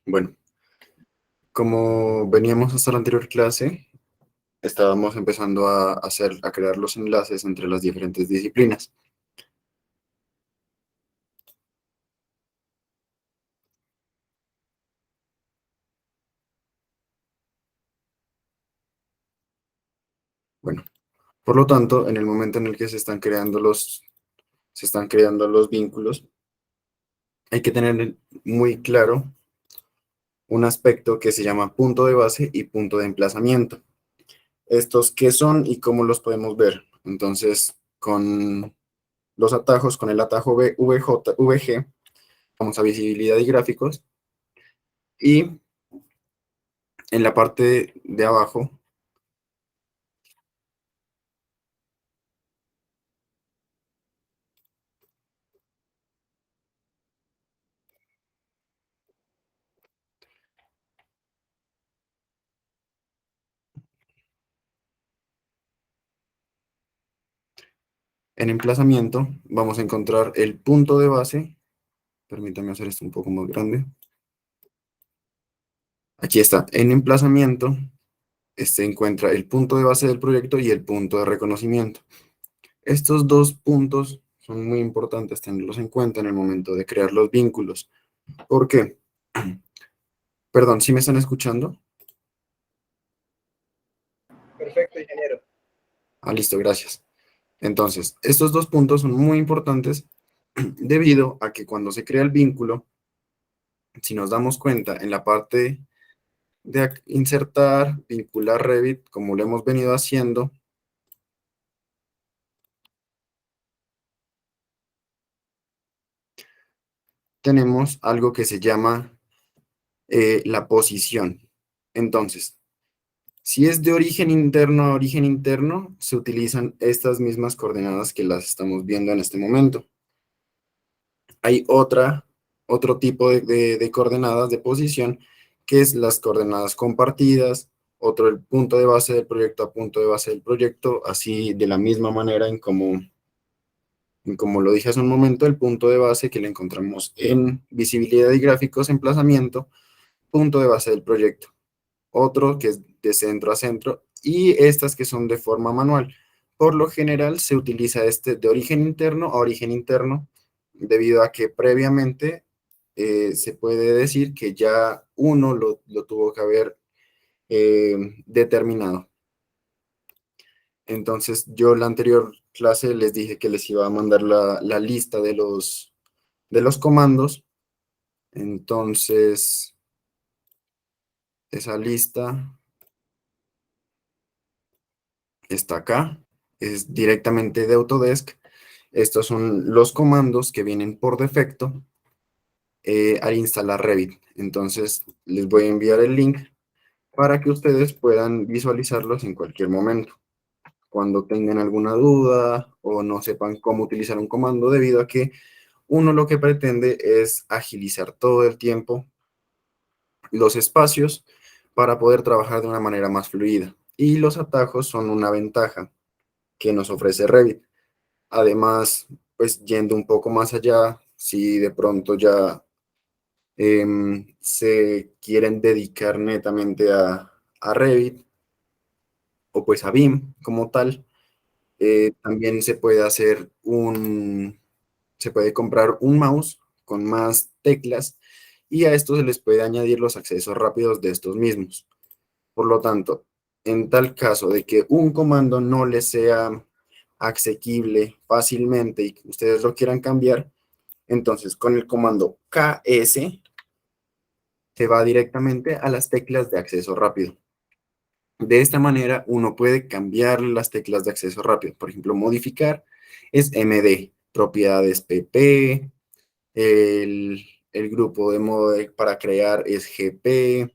Bueno, como veníamos hasta la anterior clase, estábamos empezando a crear los enlaces entre las diferentes disciplinas. Bueno, por lo tanto, en el momento en el que se están creando los vínculos, hay que tener muy claro un aspecto que se llama punto de base y punto de emplazamiento. Estos qué son y cómo los podemos ver. Entonces, con los atajos, con el atajo VG, vamos a visibilidad y gráficos, y en la parte de abajo, en emplazamiento, vamos a encontrar el punto de base. Permítame hacer esto un poco más grande. Aquí está, en emplazamiento, se encuentra el punto de base del proyecto y el punto de reconocimiento. Estos dos puntos son muy importantes tenerlos en cuenta en el momento de crear los vínculos. ¿Por qué? Perdón, ¿sí me están escuchando? Perfecto, ingeniero. Ah, listo, gracias. Entonces, estos dos puntos son muy importantes debido a que cuando se crea el vínculo, si nos damos cuenta en la parte de insertar, vincular Revit, como lo hemos venido haciendo, tenemos algo que se llama la posición. Entonces, si es de origen interno a origen interno, se utilizan estas mismas coordenadas que las estamos viendo en este momento. Hay otro tipo de coordenadas de posición, que es las coordenadas compartidas, otro el punto de base del proyecto a punto de base del proyecto, así de la misma manera en como lo dije hace un momento, el punto de base que le encontramos en visibilidad y gráficos, emplazamiento, punto de base del proyecto. Otro que es de centro a centro y estas que son de forma manual. Por lo general se utiliza este de origen interno a origen interno debido a que previamente se puede decir que ya uno lo tuvo que haber determinado. Entonces yo la anterior clase les dije que les iba a mandar la lista de los comandos. Entonces esa lista está acá, es directamente de Autodesk. Estos son los comandos que vienen por defecto al instalar Revit. Entonces les voy a enviar el link para que ustedes puedan visualizarlos en cualquier momento. Cuando tengan alguna duda o no sepan cómo utilizar un comando, debido a que uno lo que pretende es agilizar todo el tiempo los espacios para poder trabajar de una manera más fluida. Y los atajos son una ventaja que nos ofrece Revit. Además, pues yendo un poco más allá, si de pronto ya se quieren dedicar netamente a Revit o pues a BIM como tal, también se puede comprar un mouse con más teclas y a esto se les puede añadir los accesos rápidos de estos mismos. Por lo tanto, en tal caso de que un comando no les sea asequible fácilmente y que ustedes lo quieran cambiar, entonces con el comando KS se va directamente a las teclas de acceso rápido. De esta manera uno puede cambiar las teclas de acceso rápido. Por ejemplo, modificar es MD, propiedades PP, el grupo de modo para crear es GP,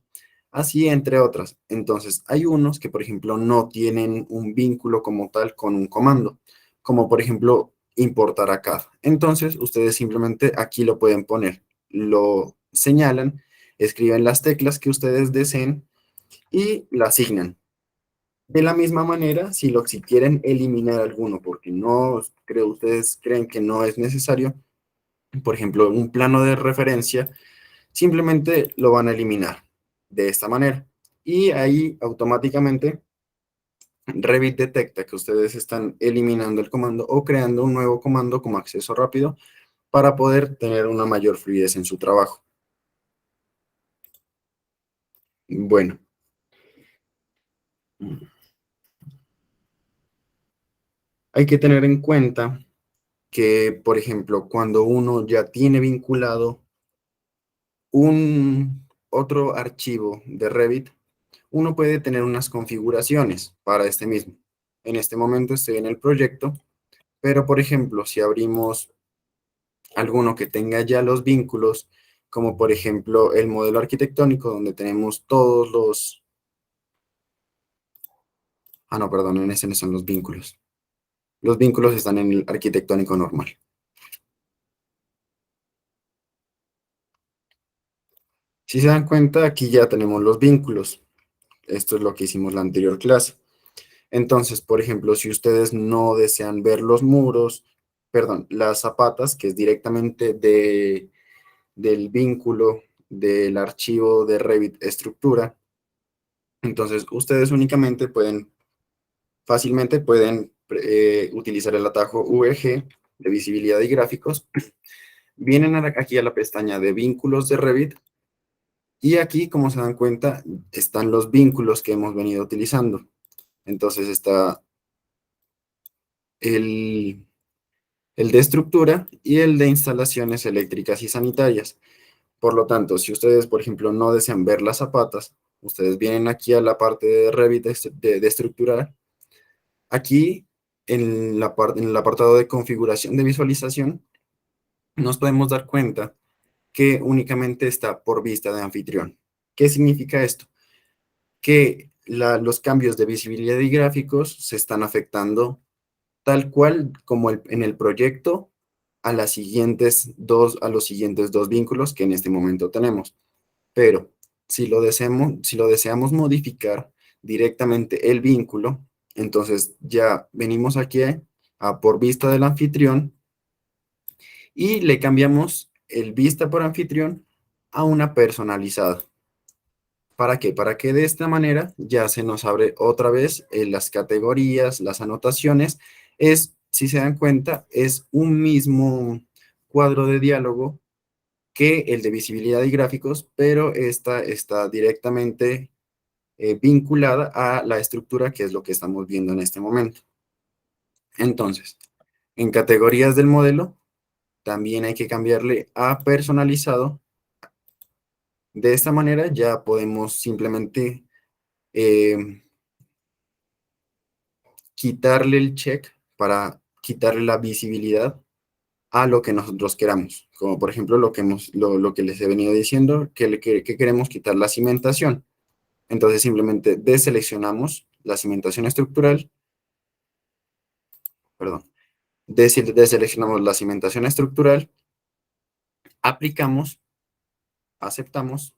así entre otras. Entonces, hay unos que, por ejemplo, no tienen un vínculo como tal con un comando, como por ejemplo importar a CAD. Entonces, ustedes simplemente aquí lo pueden poner, lo señalan, escriben las teclas que ustedes deseen y la asignan. De la misma manera, si quieren eliminar alguno, porque no creo, ustedes creen que no es necesario, por ejemplo, un plano de referencia simplemente lo van a eliminar de esta manera. Y ahí automáticamente Revit detecta que ustedes están eliminando el comando o creando un nuevo comando como acceso rápido para poder tener una mayor fluidez en su trabajo. Bueno, hay que tener en cuenta que, por ejemplo, cuando uno ya tiene vinculado un otro archivo de Revit, uno puede tener unas configuraciones para este mismo. En este momento estoy en el proyecto, pero por ejemplo, si abrimos alguno que tenga ya los vínculos, como por ejemplo el modelo arquitectónico, donde tenemos todos los... Ah, no, perdón, en ese no son los vínculos. Los vínculos están en el arquitectónico normal. Si se dan cuenta, aquí ya tenemos los vínculos. Esto es lo que hicimos la anterior clase. Entonces, por ejemplo, si ustedes no desean ver los muros, perdón, las zapatas, que es directamente del vínculo del archivo de Revit estructura, entonces ustedes únicamente fácilmente pueden utilizar el atajo VG de visibilidad y gráficos. Vienen aquí a la pestaña de vínculos de Revit y aquí, como se dan cuenta, están los vínculos que hemos venido utilizando. Entonces está el de estructura y el de instalaciones eléctricas y sanitarias. Por lo tanto, si ustedes, por ejemplo, no desean ver las zapatas, ustedes vienen aquí a la parte de Revit de estructurar. Aquí, en el apartado de configuración de visualización, nos podemos dar cuenta que únicamente está por vista de anfitrión. ¿Qué significa esto? Que los cambios de visibilidad y gráficos se están afectando tal cual como en el proyecto a los siguientes dos vínculos que en este momento tenemos. Pero si lo deseamos modificar directamente el vínculo, entonces ya venimos aquí a por vista del anfitrión y le cambiamos el vista por anfitrión a una personalizada. ¿Para qué? Para que de esta manera ya se nos abre otra vez las categorías, las anotaciones. Si se dan cuenta, es un mismo cuadro de diálogo que el de visibilidad y gráficos, pero esta está directamente vinculada a la estructura, que es lo que estamos viendo en este momento. Entonces, en categorías del modelo, también hay que cambiarle a personalizado. De esta manera ya podemos simplemente eh, quitarle el check para quitarle la visibilidad a lo que nosotros queramos. Como por ejemplo lo que les he venido diciendo, que queremos quitar la cimentación. Entonces simplemente deseleccionamos la cimentación estructural, perdón, deseleccionamos la cimentación estructural, aplicamos, aceptamos,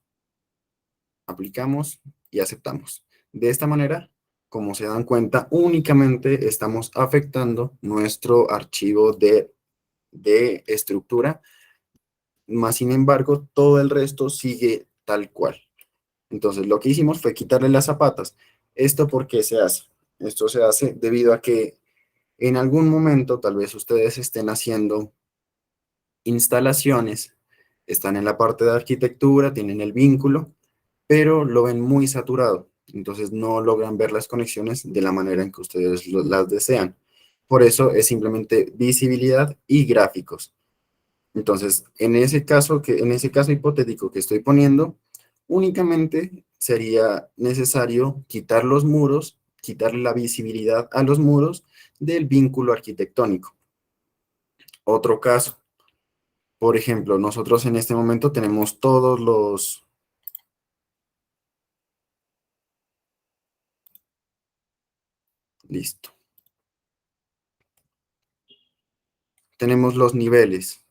aplicamos y aceptamos. De esta manera, como se dan cuenta, únicamente estamos afectando nuestro archivo de estructura, más sin embargo, todo el resto sigue tal cual. Entonces, lo que hicimos fue quitarle las zapatas. ¿Esto por qué se hace? Esto se hace debido a que en algún momento tal vez ustedes estén haciendo instalaciones, están en la parte de arquitectura, tienen el vínculo, pero lo ven muy saturado. Entonces no logran ver las conexiones de la manera en que ustedes las desean. Por eso es simplemente visibilidad y gráficos. Entonces, en ese caso hipotético que estoy poniendo, únicamente sería necesario quitar los muros, quitarle la visibilidad a los muros del vínculo arquitectónico. Otro caso, por ejemplo, nosotros en este momento tenemos todos los... Listo. Tenemos los niveles,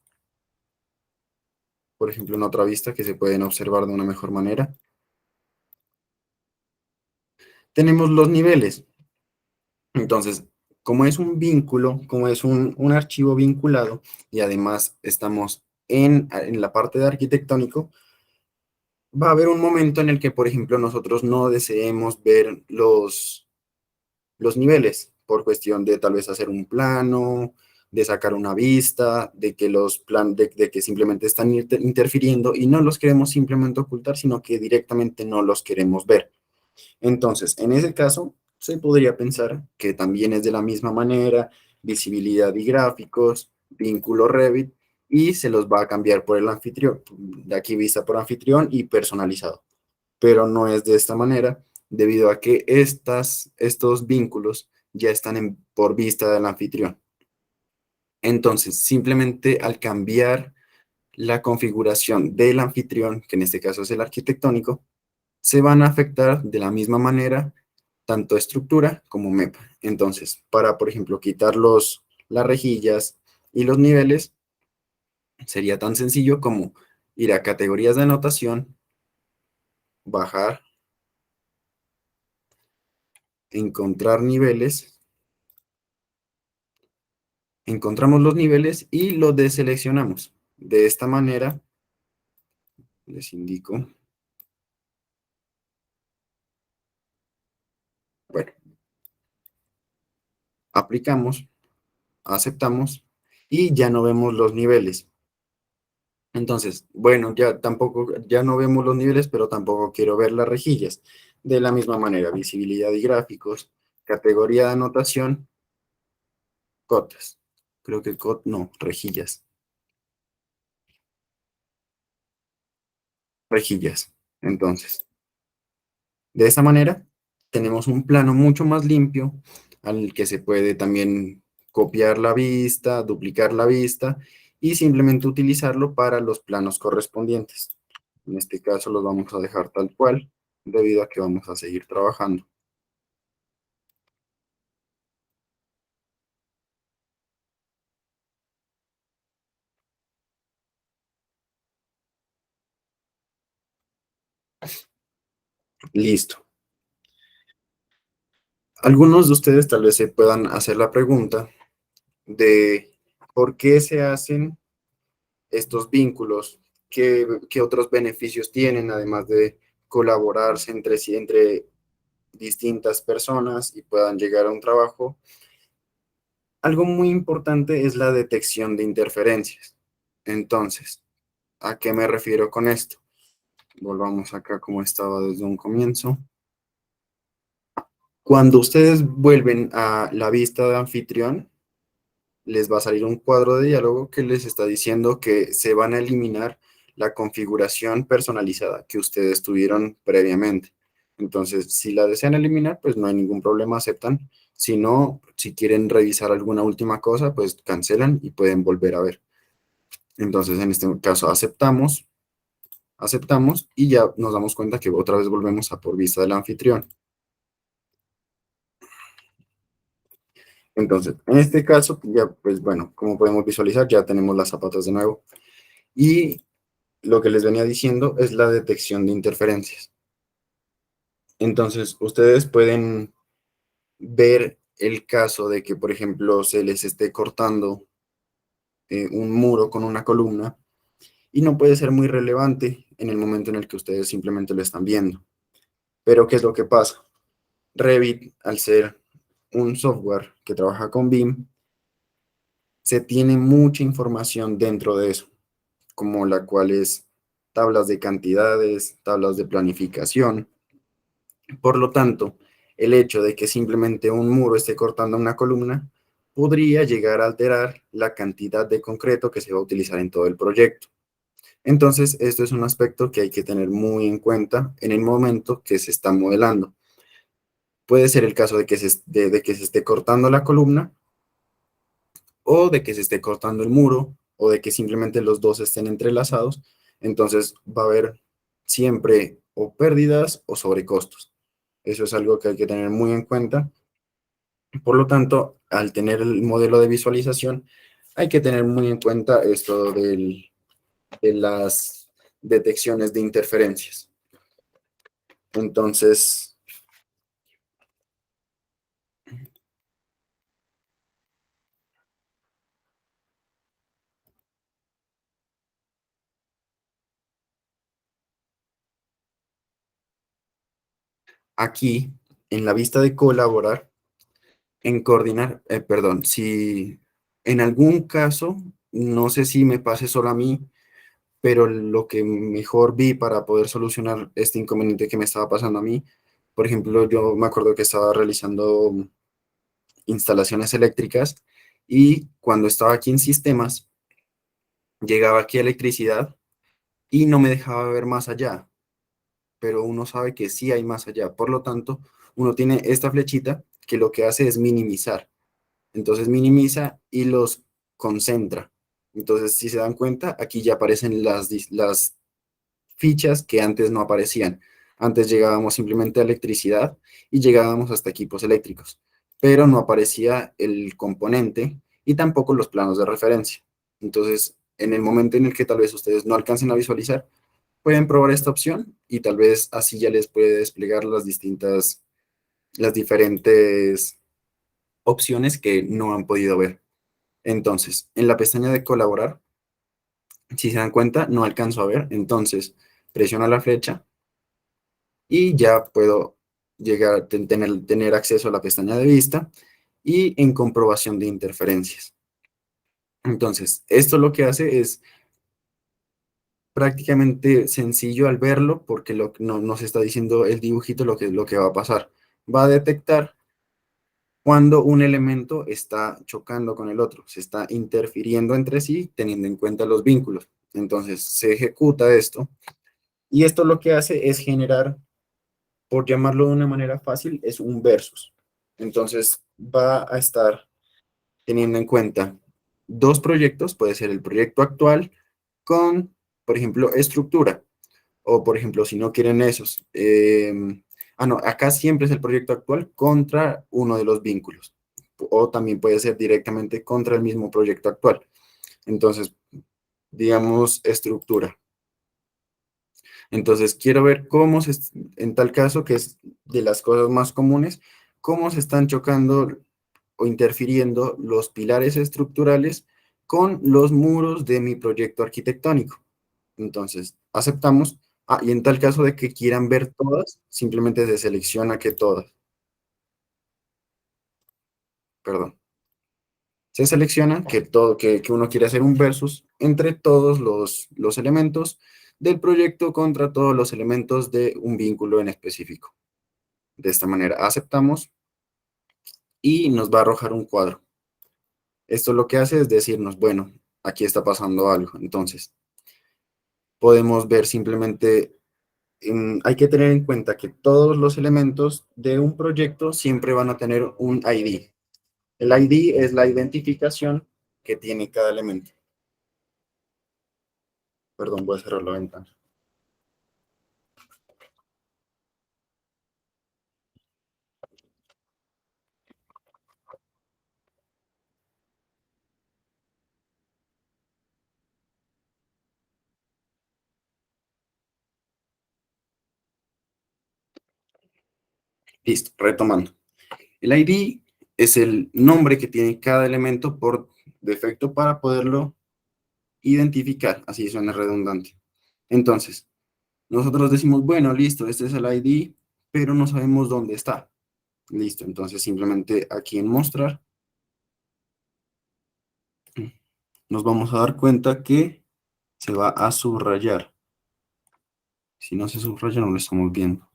por ejemplo, en otra vista que se pueden observar de una mejor manera. Tenemos los niveles. Entonces, como es un vínculo, como es un archivo vinculado y además estamos en la parte de arquitectónico, va a haber un momento en el que, por ejemplo, nosotros no deseemos ver los niveles por cuestión de tal vez hacer un plano, de sacar una vista, de que de que simplemente están interfiriendo y no los queremos simplemente ocultar, sino que directamente no los queremos ver. Entonces, en ese caso, se podría pensar que también es de la misma manera, visibilidad y gráficos, vínculo Revit, y se los va a cambiar por el anfitrión, de aquí vista por anfitrión y personalizado. Pero no es de esta manera, debido a que estos vínculos ya están por vista del anfitrión. Entonces, simplemente al cambiar la configuración del anfitrión, que en este caso es el arquitectónico, se van a afectar de la misma manera tanto estructura como MEP. Entonces, para, por ejemplo, quitar las rejillas y los niveles, sería tan sencillo como ir a categorías de anotación, bajar, encontrar niveles, encontramos los niveles y los deseleccionamos. De esta manera, les indico, bueno, aplicamos, aceptamos y ya no vemos los niveles. Entonces, bueno, ya tampoco, ya no vemos los niveles, pero tampoco quiero ver las rejillas. De la misma manera, visibilidad y gráficos, categoría de anotación, cotas. Creo que no, rejillas. Rejillas. Entonces, de esta manera, tenemos un plano mucho más limpio al que se puede también copiar la vista, duplicar la vista y simplemente utilizarlo para los planos correspondientes. En este caso los vamos a dejar tal cual, debido a que vamos a seguir trabajando. Listo. Algunos de ustedes tal vez se puedan hacer la pregunta de por qué se hacen estos vínculos, qué otros beneficios tienen, además de colaborarse entre sí, entre distintas personas y puedan llegar a un trabajo. Algo muy importante es la detección de interferencias. Entonces, ¿a qué me refiero con esto? Volvamos acá como estaba desde un comienzo. Cuando ustedes vuelven a la vista de anfitrión, les va a salir un cuadro de diálogo que les está diciendo que se van a eliminar la configuración personalizada que ustedes tuvieron previamente. Entonces, si la desean eliminar, pues no hay ningún problema, aceptan. Si no, si quieren revisar alguna última cosa, pues cancelan y pueden volver a ver. Entonces, en este caso, aceptamos y ya nos damos cuenta que otra vez volvemos a por vista del anfitrión. Entonces, en este caso, ya, pues bueno, como podemos visualizar, ya tenemos las zapatas de nuevo. Y lo que les venía diciendo es la detección de interferencias. Entonces, ustedes pueden ver el caso de que, por ejemplo, se les esté cortando un muro con una columna y no puede ser muy relevante en el momento en el que ustedes simplemente lo están viendo. Pero, ¿qué es lo que pasa? Revit, al ser un software que trabaja con BIM, se tiene mucha información dentro de eso, como la cual es tablas de cantidades, tablas de planificación. Por lo tanto, el hecho de que simplemente un muro esté cortando una columna podría llegar a alterar la cantidad de concreto que se va a utilizar en todo el proyecto. Entonces, esto es un aspecto que hay que tener muy en cuenta en el momento que se está modelando. Puede ser el caso de que se esté cortando la columna o de que se esté cortando el muro o de que simplemente los dos estén entrelazados. Entonces, va a haber siempre o pérdidas o sobrecostos. Eso es algo que hay que tener muy en cuenta. Por lo tanto, al tener el modelo de visualización, hay que tener muy en cuenta esto de las detecciones de interferencias. Entonces, aquí, en la vista de colaborar, en coordinar, perdón, si en algún caso, no sé si me pase solo a mí, pero lo que mejor vi para poder solucionar este inconveniente que me estaba pasando a mí, por ejemplo, yo me acuerdo que estaba realizando instalaciones eléctricas y cuando estaba aquí en sistemas, llegaba aquí a electricidad y no me dejaba ver más allá, pero uno sabe que sí hay más allá. Por lo tanto, uno tiene esta flechita que lo que hace es minimizar. Entonces minimiza y los concentra. Entonces, si se dan cuenta, aquí ya aparecen las fichas que antes no aparecían. Antes llegábamos simplemente a electricidad y llegábamos hasta equipos eléctricos, pero no aparecía el componente y tampoco los planos de referencia. Entonces, en el momento en el que tal vez ustedes no alcancen a visualizar, pueden probar esta opción y tal vez así ya les puede desplegar las diferentes opciones que no han podido ver. Entonces, en la pestaña de colaborar, si se dan cuenta, no alcanzo a ver. Entonces, presiono la flecha y ya puedo llegar a tener acceso a la pestaña de vista y en comprobación de interferencias. Entonces, esto lo que hace es prácticamente sencillo al verlo porque no nos está diciendo el dibujito lo que va a pasar. Va a detectar cuando un elemento está chocando con el otro, se está interfiriendo entre sí teniendo en cuenta los vínculos. Entonces, se ejecuta esto y esto lo que hace es generar, por llamarlo de una manera fácil, es un versus. Entonces va a estar teniendo en cuenta dos proyectos, puede ser el proyecto actual con, por ejemplo, estructura, o por ejemplo, si no quieren esos, no, acá siempre es el proyecto actual contra uno de los vínculos, o también puede ser directamente contra el mismo proyecto actual. Entonces, digamos, estructura. Entonces, quiero ver en tal caso, que es de las cosas más comunes, cómo se están chocando o interfiriendo los pilares estructurales con los muros de mi proyecto arquitectónico. Entonces, aceptamos. Y en tal caso de que quieran ver todas, simplemente se selecciona que todas, perdón. Se selecciona que uno quiere hacer un versus entre todos los elementos del proyecto contra todos los elementos de un vínculo en específico. De esta manera aceptamos y nos va a arrojar un cuadro. Esto lo que hace es decirnos, bueno, aquí está pasando algo. Entonces, podemos ver simplemente, hay que tener en cuenta que todos los elementos de un proyecto siempre van a tener un ID. El ID es la identificación que tiene cada elemento. Perdón, voy a cerrar la ventana. Listo, retomando. El ID es el nombre que tiene cada elemento por defecto para poderlo identificar, así suena redundante. Entonces, nosotros decimos, bueno, listo, este es el ID, pero no sabemos dónde está. Listo, entonces simplemente aquí en mostrar, nos vamos a dar cuenta que se va a subrayar. Si no se subraya, no lo estamos viendo.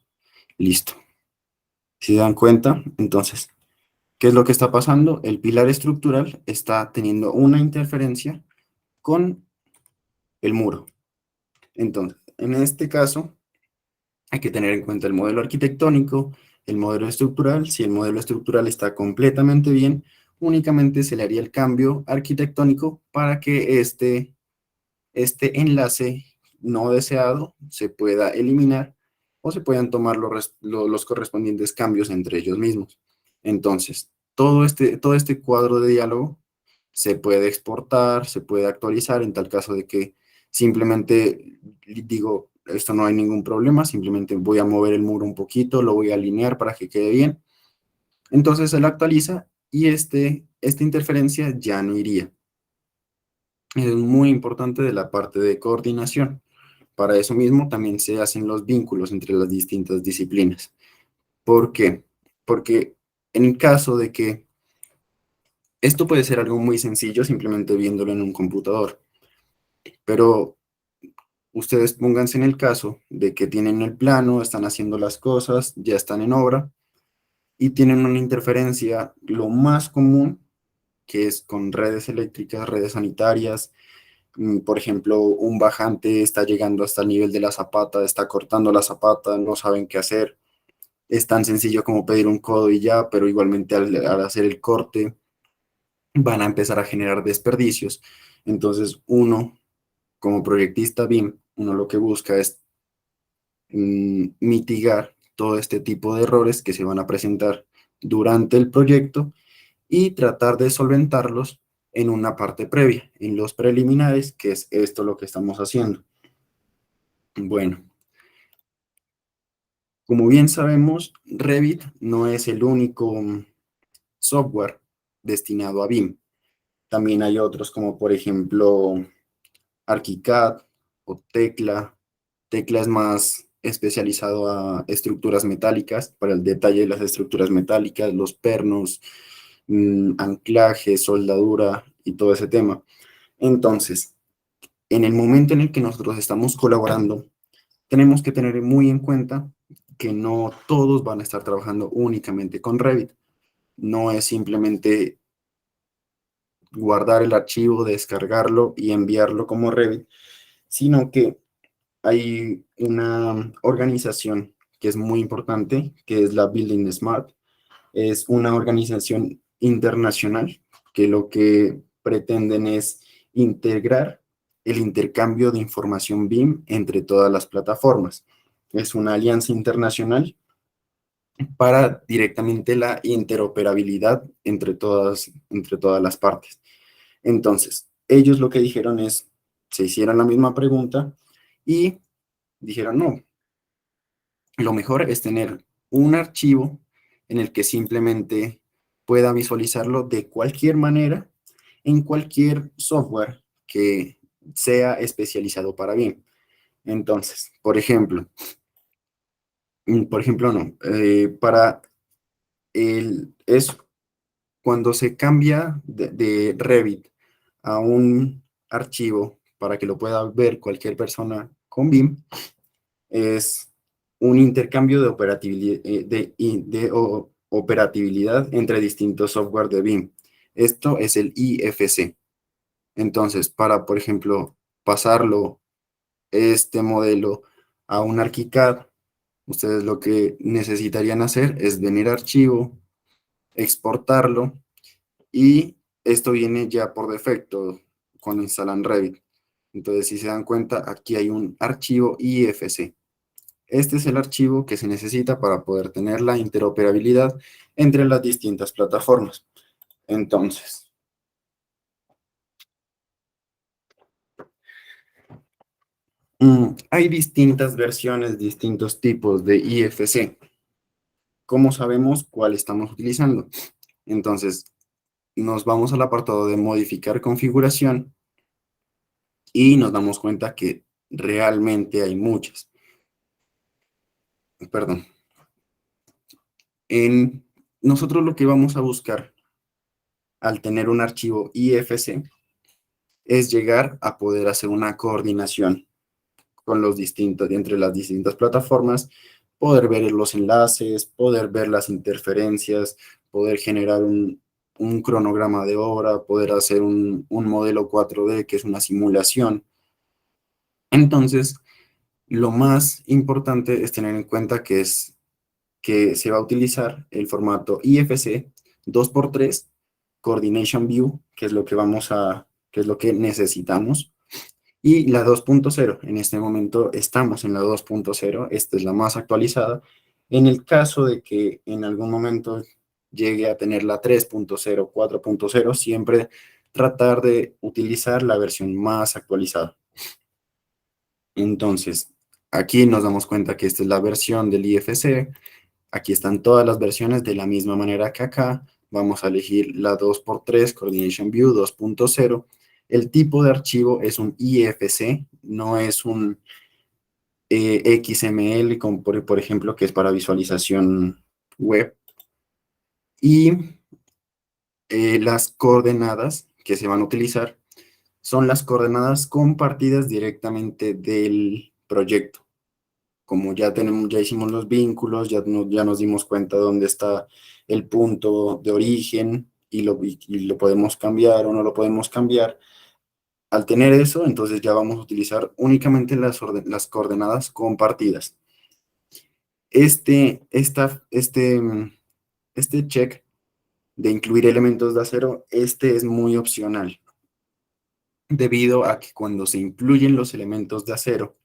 Listo. Si se dan cuenta, entonces, ¿qué es lo que está pasando? El pilar estructural está teniendo una interferencia con el muro. Entonces, en este caso, hay que tener en cuenta el modelo arquitectónico, el modelo estructural. Si el modelo estructural está completamente bien, únicamente se le haría el cambio arquitectónico para que este enlace no deseado se pueda eliminar o se puedan tomar los correspondientes cambios entre ellos mismos. Entonces, todo este cuadro de diálogo se puede exportar, se puede actualizar en tal caso de que simplemente digo, esto no hay ningún problema, simplemente voy a mover el muro un poquito, lo voy a alinear para que quede bien. Entonces se lo actualiza y esta interferencia ya no iría. Es muy importante de la parte de coordinación. Para eso mismo también se hacen los vínculos entre las distintas disciplinas. ¿Por qué? Porque en el caso de que esto puede ser algo muy sencillo simplemente viéndolo en un computador, pero ustedes pónganse en el caso de que tienen el plano, están haciendo las cosas, ya están en obra y tienen una interferencia, lo más común, que es con redes eléctricas, redes sanitarias. Por ejemplo, un bajante está llegando hasta el nivel de la zapata, está cortando la zapata, no saben qué hacer. Es tan sencillo como pedir un codo y ya, pero igualmente al hacer el corte van a empezar a generar desperdicios. Entonces, uno, como proyectista BIM, uno lo que busca es mitigar todo este tipo de errores que se van a presentar durante el proyecto y tratar de solventarlos en una parte previa, en los preliminares, que es esto lo que estamos haciendo. Bueno, como bien sabemos, Revit no es el único software destinado a BIM. También hay otros como por ejemplo ArchiCAD o Tekla. Tekla es más especializado a estructuras metálicas, para el detalle de las estructuras metálicas, los pernos, anclaje, soldadura y todo ese tema. Entonces, en el momento en el que nosotros estamos colaborando, tenemos que tener muy en cuenta que no todos van a estar trabajando únicamente con Revit. No es simplemente guardar el archivo, descargarlo y enviarlo como Revit, sino que hay una organización que es muy importante, que es la Building Smart. Es una organización internacional que lo que pretenden es integrar el intercambio de información BIM entre todas las plataformas. Es una alianza internacional para directamente la interoperabilidad entre todas las partes. Entonces, ellos lo que dijeron es, se hicieran la misma pregunta y dijeron, no, lo mejor es tener un archivo en el que simplemente pueda visualizarlo de cualquier manera en cualquier software que sea especializado para BIM. Entonces, por ejemplo, no, para es cuando se cambia de Revit a un archivo para que lo pueda ver cualquier persona con BIM, es un intercambio de operatividad, operatividad entre distintos software de BIM. Esto es el IFC. Entonces, para, por ejemplo, pasarlo este modelo a un ArchiCAD, ustedes lo que necesitarían hacer es venir a archivo, exportarlo y esto viene ya por defecto cuando instalan Revit. Entonces, si se dan cuenta, aquí hay un archivo IFC. Este es el archivo que se necesita para poder tener la interoperabilidad entre las distintas plataformas. Entonces, hay distintas versiones, distintos tipos de IFC. ¿Cómo sabemos cuál estamos utilizando? Entonces, nos vamos al apartado de modificar configuración y nos damos cuenta que realmente hay muchas. Perdón. Nosotros lo que vamos a buscar al tener un archivo IFC es llegar a poder hacer una coordinación con entre las distintas plataformas, poder ver los enlaces, poder ver las interferencias, poder generar un cronograma de obra, poder hacer un modelo 4D que es una simulación. Entonces, lo más importante es tener en cuenta que se va a utilizar el formato IFC 2x3 Coordination View, que es lo que es lo que necesitamos. Y la 2.0, en este momento estamos en la 2.0, esta es la más actualizada. En el caso de que en algún momento llegue a tener la 3.0, 4.0, siempre tratar de utilizar la versión más actualizada. Entonces, aquí nos damos cuenta que esta es la versión del IFC. Aquí están todas las versiones de la misma manera que acá. Vamos a elegir la 2x3 Coordination View 2.0. El tipo de archivo es un IFC, no es un XML, como por ejemplo, que es para visualización web y las coordenadas que se van a utilizar son las coordenadas compartidas directamente del proyecto. Como ya hicimos los vínculos, ya nos dimos cuenta dónde está el punto de origen y lo podemos cambiar o no lo podemos cambiar. Al tener eso, entonces ya vamos a utilizar únicamente las coordenadas compartidas. Este check de incluir elementos de acero, es muy opcional, debido a que cuando se incluyen los elementos de acero,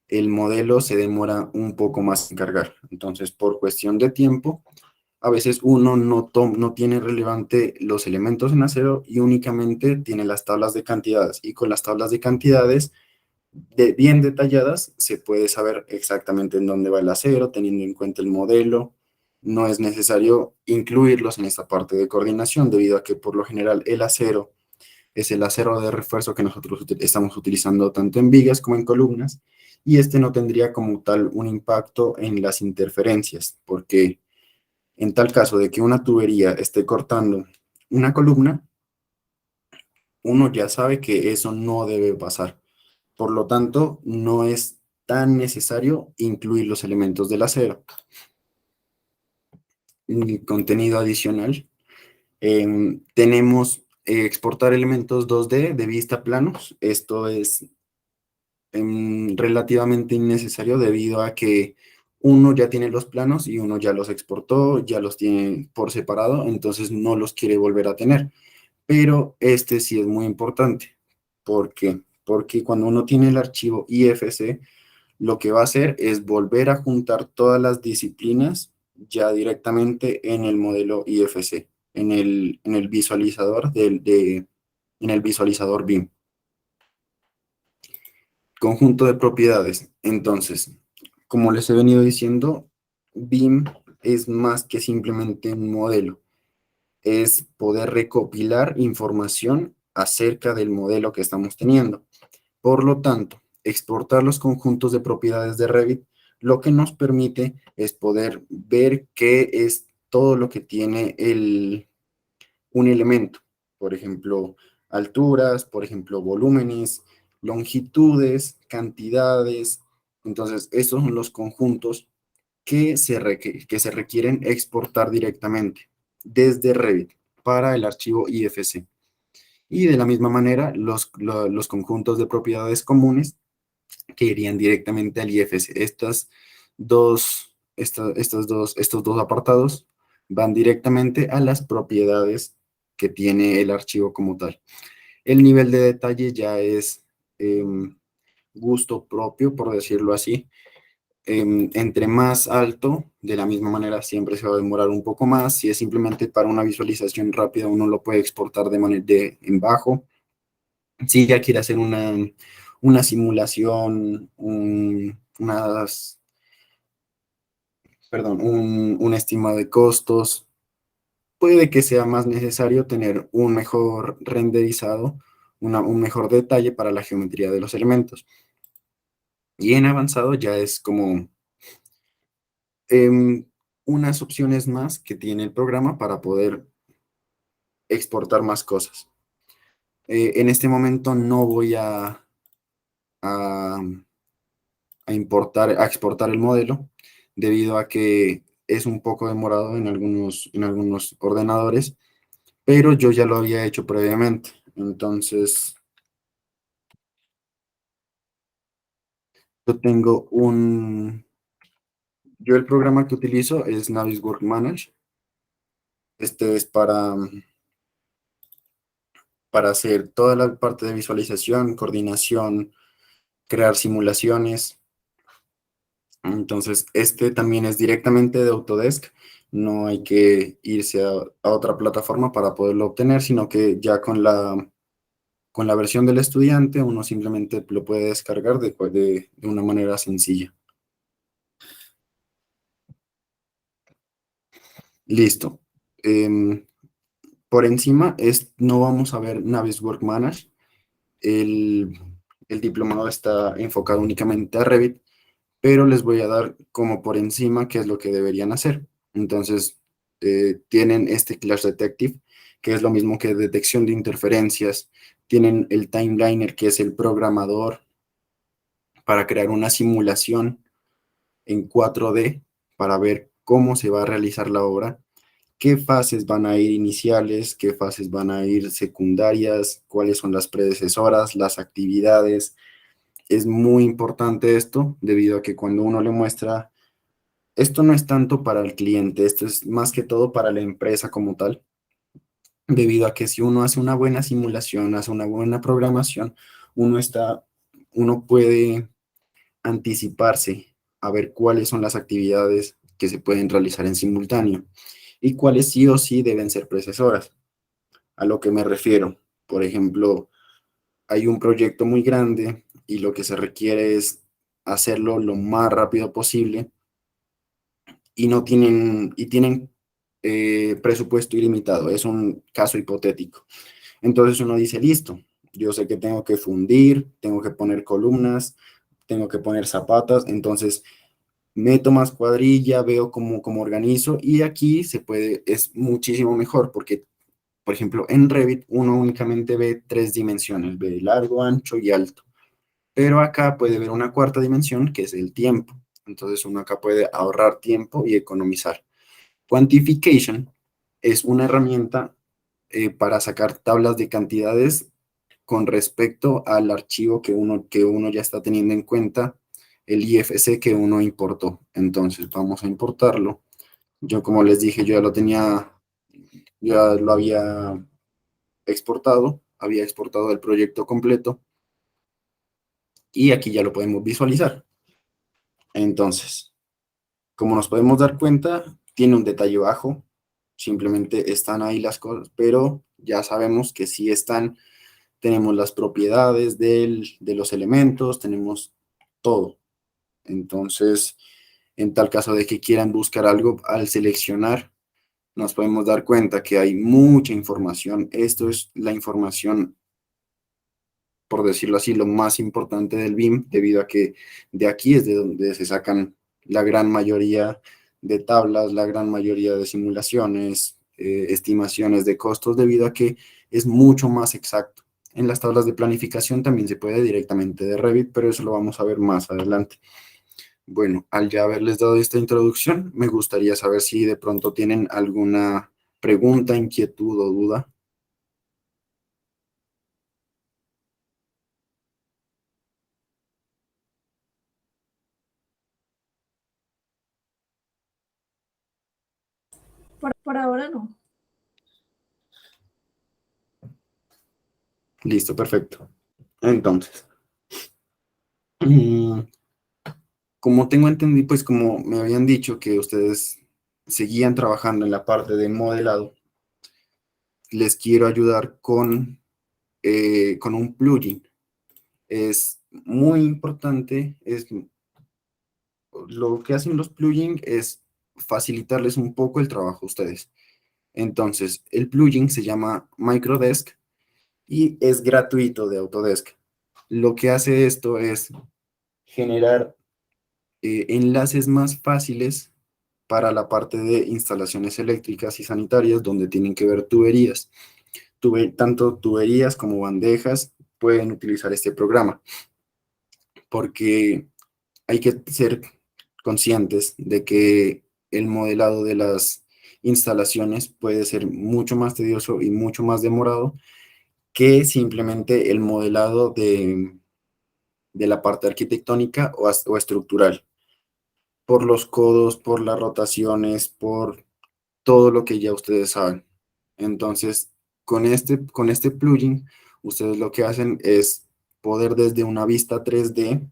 el modelo se demora un poco más en cargar. Entonces, por cuestión de tiempo, a veces uno no tiene relevante los elementos en acero y únicamente tiene las tablas de cantidades. Y con las tablas de cantidades bien detalladas, se puede saber exactamente en dónde va el acero, teniendo en cuenta el modelo. No es necesario incluirlos en esta parte de coordinación, debido a que por lo general el acero es el acero de refuerzo que nosotros estamos utilizando tanto en vigas como en columnas, y este no tendría como tal un impacto en las interferencias, porque en tal caso de que una tubería esté cortando una columna, uno ya sabe que eso no debe pasar. Por lo tanto, no es tan necesario incluir los elementos del acero. Contenido adicional. Tenemos exportar elementos 2D de vista planos. Esto es relativamente innecesario debido a que uno ya tiene los planos y uno ya los exportó, ya los tiene por separado, entonces no los quiere volver a tener. Pero este sí es muy importante. ¿Por qué? Porque cuando uno tiene el archivo IFC, lo que va a hacer es volver a juntar todas las disciplinas ya directamente en el modelo IFC, en el visualizador en el visualizador BIM. Conjunto de propiedades. Entonces, como les he venido diciendo, BIM es más que simplemente un modelo. Es poder recopilar información acerca del modelo que estamos teniendo. Por lo tanto, exportar los conjuntos de propiedades de Revit lo que nos permite es poder ver qué es todo lo que tiene un elemento. Por ejemplo, alturas, por ejemplo, volúmenes, longitudes, cantidades. Entonces, estos son los conjuntos que se requieren exportar directamente desde Revit para el archivo IFC. Y de la misma manera, los conjuntos de propiedades comunes que irían directamente al IFC. Estos dos apartados van directamente a las propiedades que tiene el archivo como tal. El nivel de detalle ya es gusto propio, por decirlo así. Entre más alto, de la misma manera siempre se va a demorar un poco más. Si es simplemente para una visualización rápida, uno lo puede exportar en bajo. Si ya quiere hacer una simulación, un estimado de costos, puede que sea más necesario tener un mejor renderizado, un mejor detalle para la geometría de los elementos. Y en avanzado ya es como em, unas opciones más que tiene el programa para poder exportar más cosas. En este momento no voy a a exportar el modelo, debido a que es un poco demorado en algunos ordenadores, pero yo ya lo había hecho previamente. Entonces, yo tengo yo el programa que utilizo es Navisworks Manage. Este es para hacer toda la parte de visualización, coordinación, crear simulaciones. Entonces, este también es directamente de Autodesk. No hay que irse a otra plataforma para poderlo obtener, sino que ya con la versión del estudiante uno simplemente lo puede descargar de una manera sencilla. Listo. Em, por encima no vamos a ver Navisworks Manage. El, el diplomado está enfocado únicamente a Revit, pero les voy a dar como por encima qué es lo que deberían hacer. Entonces, tienen este Clash Detective, que es lo mismo que detección de interferencias. Tienen el Timeliner, que es el programador para crear una simulación en 4D para ver cómo se va a realizar la obra, qué fases van a ir iniciales, qué fases van a ir secundarias, cuáles son las predecesoras, las actividades. Es muy importante esto debido a que cuando uno le muestra, esto no es tanto para el cliente, esto es más que todo para la empresa como tal, debido a que si uno hace una buena simulación, hace una buena programación, uno está, uno puede anticiparse a ver cuáles son las actividades que se pueden realizar en simultáneo y cuáles sí o sí deben ser precesoras. A lo que me refiero, por ejemplo, hay un proyecto muy grande y lo que se requiere es hacerlo lo más rápido posible y no tienen, y tienen presupuesto ilimitado. Es un caso hipotético. Entonces uno dice, listo, yo sé que tengo que fundir, tengo que poner columnas, tengo que poner zapatas, entonces meto más cuadrilla, veo cómo organizo y aquí se puede, es muchísimo mejor porque, por ejemplo, en Revit uno únicamente ve 3 dimensiones, ve largo, ancho y alto, pero acá puede ver una cuarta dimensión que es el tiempo. Entonces uno acá puede ahorrar tiempo y economizar. Quantification es una herramienta para sacar tablas de cantidades con respecto al archivo que uno ya está teniendo en cuenta, el IFC que uno importó. Entonces vamos a importarlo. Yo, como les dije, yo ya lo tenía, ya lo había exportado el proyecto completo y aquí ya lo podemos visualizar. Entonces, como nos podemos dar cuenta, tiene un detalle bajo, simplemente están ahí las cosas, pero ya sabemos que sí están, tenemos las propiedades de los elementos, tenemos todo. Entonces, en tal caso de que quieran buscar algo, al seleccionar, nos podemos dar cuenta que hay mucha información. Esto es la información, por decirlo así, lo más importante del BIM, debido a que de aquí es de donde se sacan la gran mayoría de tablas, la gran mayoría de simulaciones, estimaciones de costos, debido a que es mucho más exacto. En las tablas de planificación también se puede directamente de Revit, pero eso lo vamos a ver más adelante. Bueno, al ya haberles dado esta introducción, me gustaría saber si de pronto tienen alguna pregunta, inquietud o duda. Por ahora no. Listo, perfecto. Entonces, mm, como tengo entendido, pues como me habían dicho que ustedes seguían trabajando en la parte de modelado, les quiero ayudar con un plugin. Es muy importante, lo que hacen los plugins es facilitarles un poco el trabajo a ustedes. Entonces, el plugin se llama Microdesk y es gratuito de Autodesk. Lo que hace esto es generar enlaces más fáciles para la parte de instalaciones eléctricas y sanitarias donde tienen que ver tuberías. Tanto tuberías como bandejas pueden utilizar este programa porque hay que ser conscientes de que el modelado de las instalaciones puede ser mucho más tedioso y mucho más demorado que simplemente el modelado de la parte arquitectónica o estructural, por los codos, por las rotaciones, por todo lo que ya ustedes saben. Entonces, con este plugin, ustedes lo que hacen es poder desde una vista 3D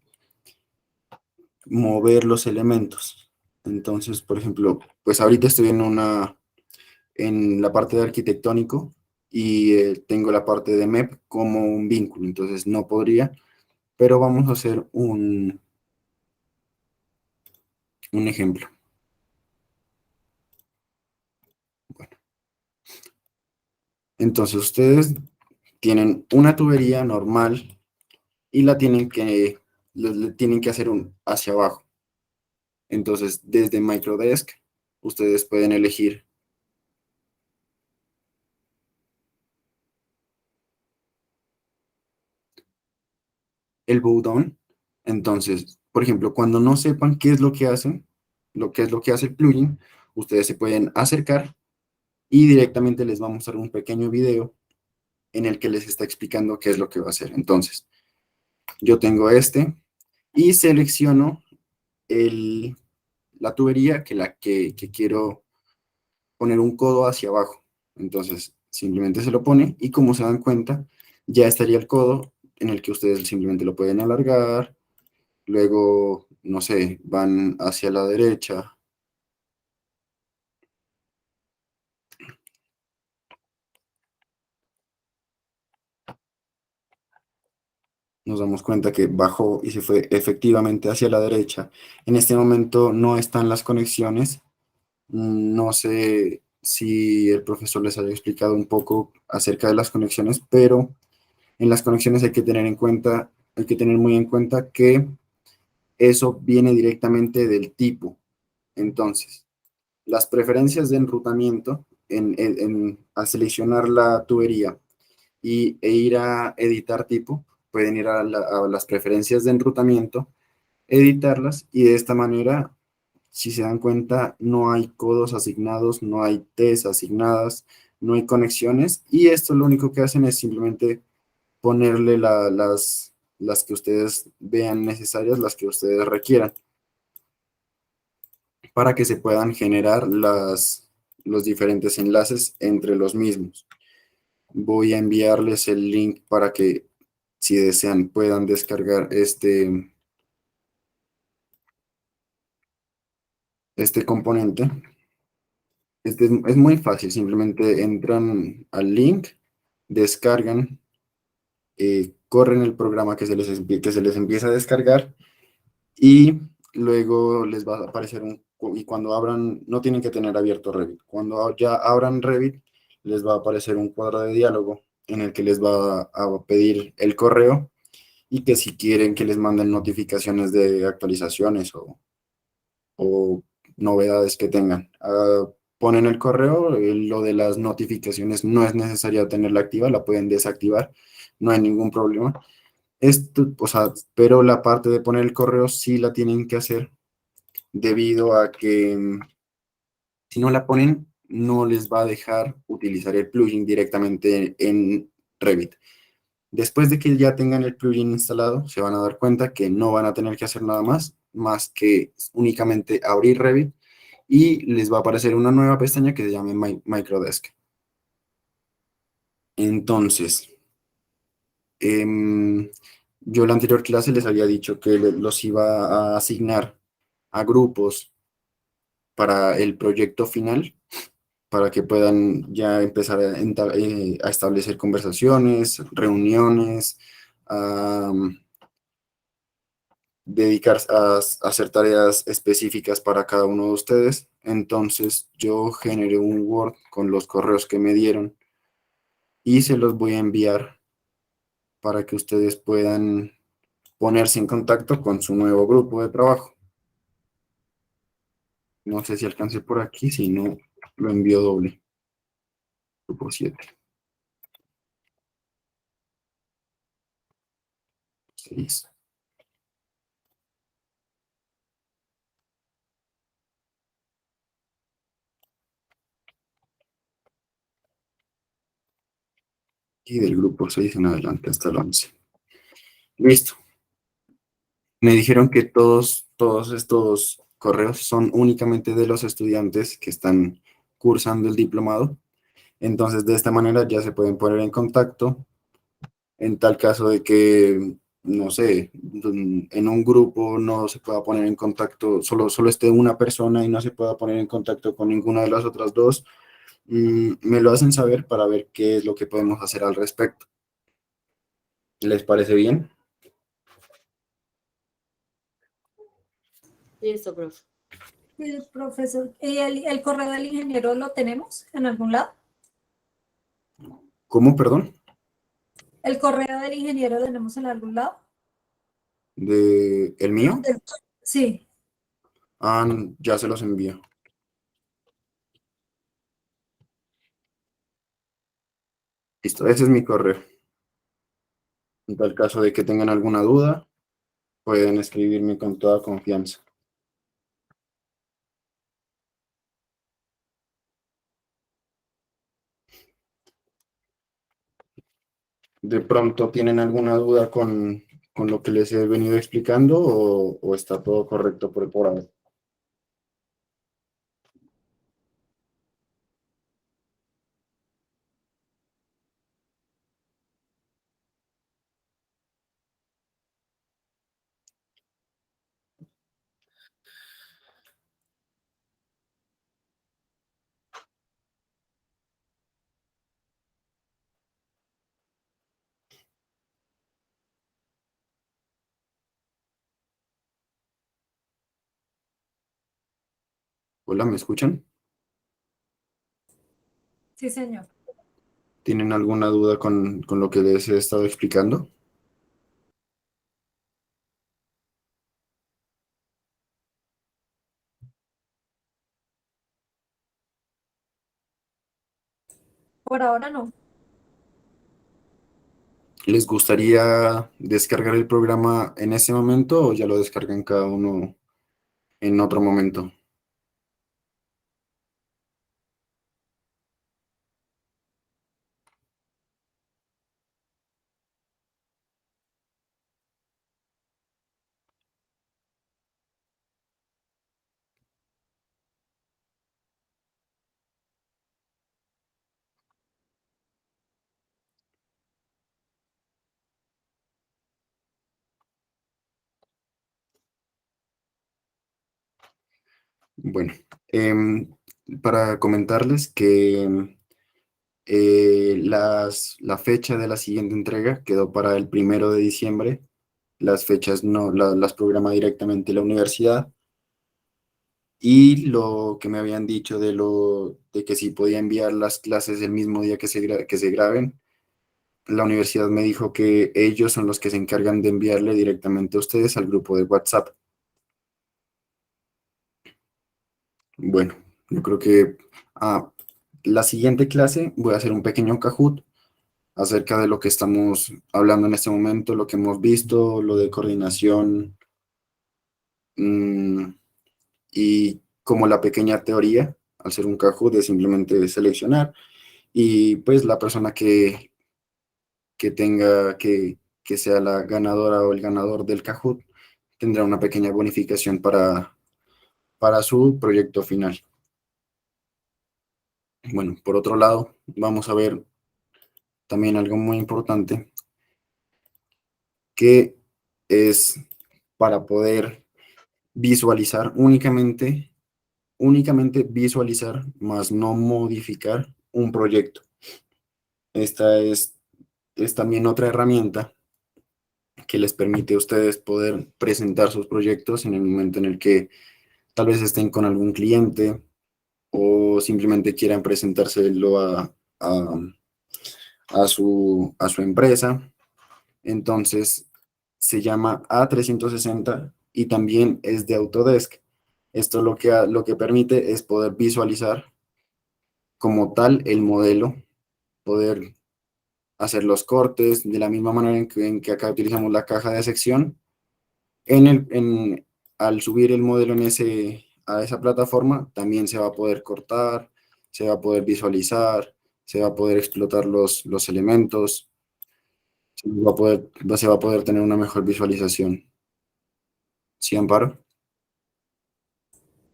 mover los elementos. Entonces, por ejemplo, pues ahorita estoy en la parte de arquitectónico y tengo la parte de MEP como un vínculo, entonces no podría, pero vamos a hacer un ejemplo. Bueno, entonces ustedes tienen una tubería normal y la tienen que, le tienen que hacer un hacia abajo. Entonces, desde Microdesk ustedes pueden elegir el bow down. Entonces, por ejemplo, cuando no sepan qué es lo que hacen, lo que es lo que hace el plugin, ustedes se pueden acercar y directamente les va a mostrar un pequeño video en el que les está explicando qué es lo que va a hacer. Entonces, yo tengo este y selecciono la tubería que quiero poner un codo hacia abajo. Entonces, simplemente se lo pone y como se dan cuenta, ya estaría el codo en el que ustedes simplemente lo pueden alargar. Luego, no sé, van hacia la derecha. Nos damos cuenta que bajó y se fue efectivamente hacia la derecha. En este momento no están las conexiones. No sé si el profesor les haya explicado un poco acerca de las conexiones, pero en las conexiones hay que tener en cuenta, hay que tener muy en cuenta que eso viene directamente del tipo. Entonces, las preferencias de enrutamiento, al seleccionar la tubería e ir a editar tipo, pueden ir a las preferencias de enrutamiento, editarlas y de esta manera, si se dan cuenta, no hay codos asignados, no hay T's asignadas, no hay conexiones y esto lo único que hacen es simplemente ponerle las que ustedes vean necesarias, las que ustedes requieran, para que se puedan generar los diferentes enlaces entre los mismos. Voy a enviarles el link para que, si desean, puedan descargar este componente. Es muy fácil, simplemente entran al link, descargan, corren el programa que se les empieza a descargar y luego les va a aparecer y cuando abran, no tienen que tener abierto Revit, cuando ya abran Revit, les va a aparecer un cuadro de diálogo en el que les va a pedir el correo y que si quieren que les manden notificaciones de actualizaciones o novedades que tengan. Ponen el correo, lo de las notificaciones no es necesario tenerla activa, la pueden desactivar, no hay ningún problema. Esto, o sea, pero la parte de poner el correo sí la tienen que hacer debido a que si no la ponen, no les va a dejar utilizar el plugin directamente en Revit. Después de que ya tengan el plugin instalado, se van a dar cuenta que no van a tener que hacer nada más que únicamente abrir Revit y les va a aparecer una nueva pestaña que se llama Microdesk. Entonces, yo en la anterior clase les había dicho que los iba a asignar a grupos para el proyecto final, para que puedan ya empezar a establecer conversaciones, reuniones, a dedicarse a hacer tareas específicas para cada uno de ustedes. Entonces yo generé un Word con los correos que me dieron y se los voy a enviar para que ustedes puedan ponerse en contacto con su nuevo grupo de trabajo. No sé si alcancé por aquí, si no, lo envío doble. Grupo 7, 6. Y del grupo 6 en adelante hasta el 11. Listo. Me dijeron que todos estos correos son únicamente de los estudiantes que están cursando el diplomado. Entonces, de esta manera ya se pueden poner en contacto en tal caso de que, no sé, en un grupo no se pueda poner en contacto, solo esté una persona y no se pueda poner en contacto con ninguna de las otras dos, me lo hacen saber para ver qué es lo que podemos hacer al respecto. ¿Les parece bien? Listo, profe. El profesor, ¿y el correo del ingeniero lo tenemos en algún lado? ¿Cómo, perdón? ¿El correo del ingeniero lo tenemos en algún lado? ¿El mío? Sí, Ah, ya se los envío. Listo, ese es mi correo. En tal caso de que tengan alguna duda, pueden escribirme con toda confianza. ¿De pronto tienen alguna duda con lo que les he venido explicando o está todo correcto por ahora? Hola, ¿me escuchan? Sí, señor. ¿Tienen alguna duda con lo que les he estado explicando? Por ahora no. ¿Les gustaría descargar el programa en ese momento o ya lo descargan cada uno en otro momento? Bueno, em, para comentarles que la fecha de la siguiente entrega quedó para el 1 de diciembre. Las fechas no las programa directamente la universidad. Y lo que me habían dicho de que si podía enviar las clases el mismo día que se graben, la universidad me dijo que ellos son los que se encargan de enviarle directamente a ustedes al grupo de WhatsApp. Bueno, yo creo que la siguiente clase voy a hacer un pequeño Kahoot acerca de lo que estamos hablando en este momento, lo que hemos visto, lo de coordinación, mm, y como la pequeña teoría, al ser un Kahoot, es simplemente seleccionar y pues la persona que tenga, que sea la ganadora o el ganador del Kahoot tendrá una pequeña bonificación para su proyecto final. Bueno, por otro lado, vamos a ver también algo muy importante, que es para poder visualizar únicamente visualizar, más no modificar un proyecto. Esta es también otra herramienta que les permite a ustedes poder presentar sus proyectos en el momento en el que tal vez estén con algún cliente o simplemente quieran presentárselo a su empresa. Entonces, se llama A360 y también es de Autodesk. Esto lo que permite es poder visualizar como tal el modelo, poder hacer los cortes de la misma manera en que acá utilizamos la caja de sección. Al subir el modelo a esa plataforma, también se va a poder cortar, se va a poder visualizar, se va a poder explotar los elementos, se va a poder tener una mejor visualización. ¿Sí, Amparo?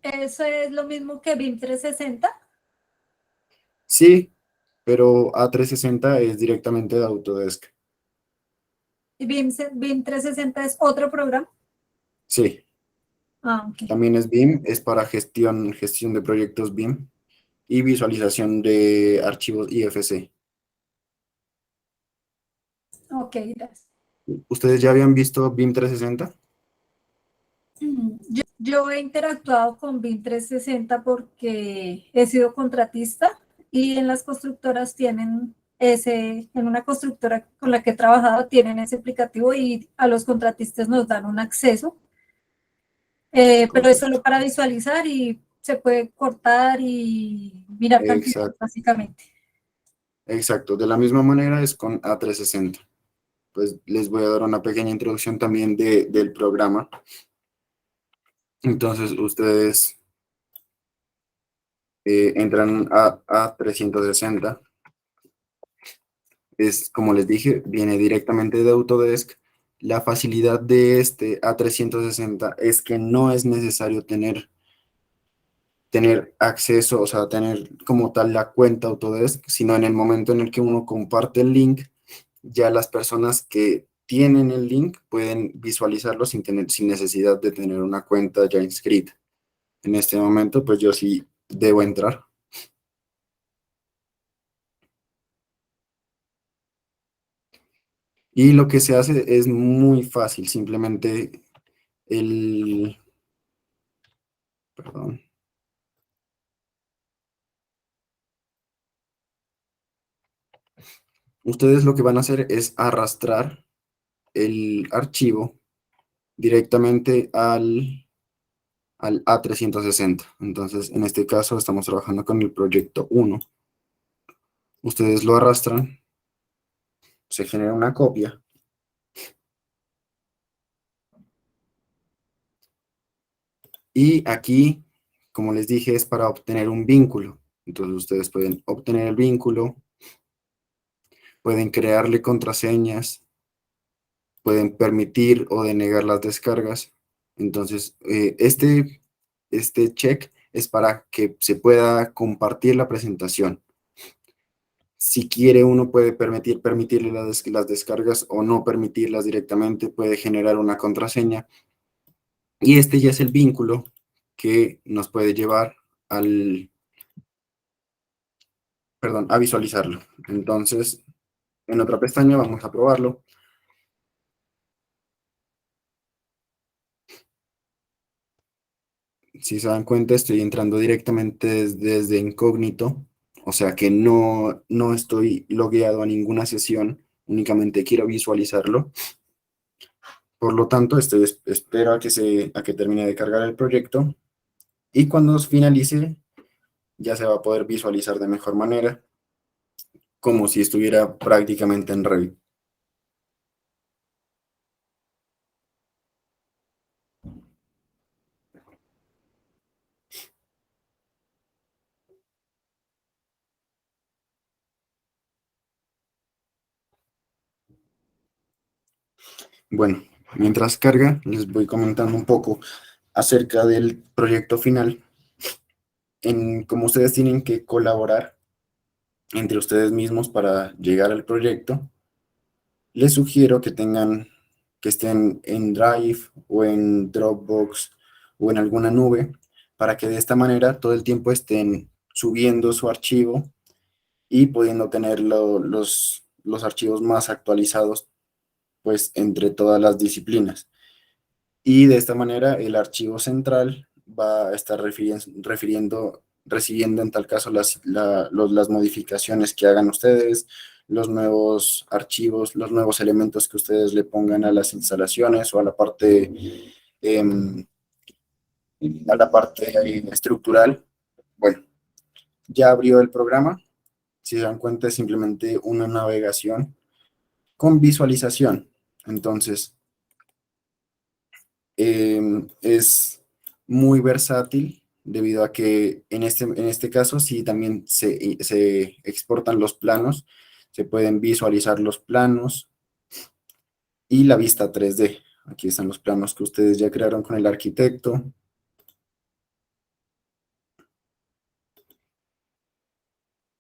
¿Eso es lo mismo que BIM 360? Sí, pero A360 es directamente de Autodesk. ¿Y BIM 360 es otro programa? Sí, Ah, ok. también es BIM, es para gestión de proyectos BIM y visualización de archivos IFC. Ok, gracias. ¿Ustedes ya habían visto BIM 360? Yo he interactuado con BIM 360 porque he sido contratista y en las constructoras tienen en una constructora con la que he trabajado tienen ese aplicativo y a los contratistas nos dan un acceso, pero es solo Correcto. para visualizar y se puede cortar y mirar cantidades Exacto. básicamente. Exacto, de la misma manera es con A360. Pues les voy a dar una pequeña introducción también del programa. Entonces ustedes entran a 360. Es, como les dije, viene directamente de Autodesk. La facilidad de este A360 es que no es necesario tener acceso, o sea, tener como tal la cuenta Autodesk, sino en el momento en el que uno comparte el link, ya las personas que tienen el link pueden visualizarlo sin necesidad de tener una cuenta ya inscrita. En este momento, pues yo sí debo entrar. Y lo que se hace es muy fácil, simplemente el, perdón, ustedes lo que van a hacer es arrastrar el archivo directamente al A360. Entonces, en este caso estamos trabajando con el proyecto 1. Ustedes lo arrastran, se genera una copia y aquí, como les dije, es para obtener un vínculo. Entonces, ustedes pueden obtener el vínculo, pueden crearle contraseñas, pueden permitir o denegar las descargas. Entonces, este check es para que se pueda compartir la presentación. Si quiere, uno puede permitirle las descargas o no permitirlas directamente, puede generar una contraseña. Y este ya es el vínculo que nos puede llevar a visualizarlo. Entonces, en otra pestaña vamos a probarlo. Si se dan cuenta, estoy entrando directamente desde incógnito, o sea que no estoy logueado a ninguna sesión, únicamente quiero visualizarlo. Por lo tanto, espero a que termine de cargar el proyecto y cuando finalice ya se va a poder visualizar de mejor manera, como si estuviera prácticamente en Revit. Bueno, mientras carga, les voy comentando un poco acerca del proyecto final, en cómo ustedes tienen que colaborar entre ustedes mismos para llegar al proyecto. Les sugiero que estén en Drive o en Dropbox o en alguna nube para que de esta manera todo el tiempo estén subiendo su archivo y pudiendo tener los archivos más actualizados pues entre todas las disciplinas. Y de esta manera el archivo central va a estar recibiendo en tal caso las modificaciones que hagan ustedes, los nuevos archivos, los nuevos elementos que ustedes le pongan a las instalaciones o em, a la parte estructural. Bueno, ya abrió el programa. Si se dan cuenta, es simplemente una navegación con visualización. Entonces, es muy versátil debido a que en este caso sí también se exportan los planos, se pueden visualizar los planos y la vista 3D. Aquí están los planos que ustedes ya crearon con el arquitecto.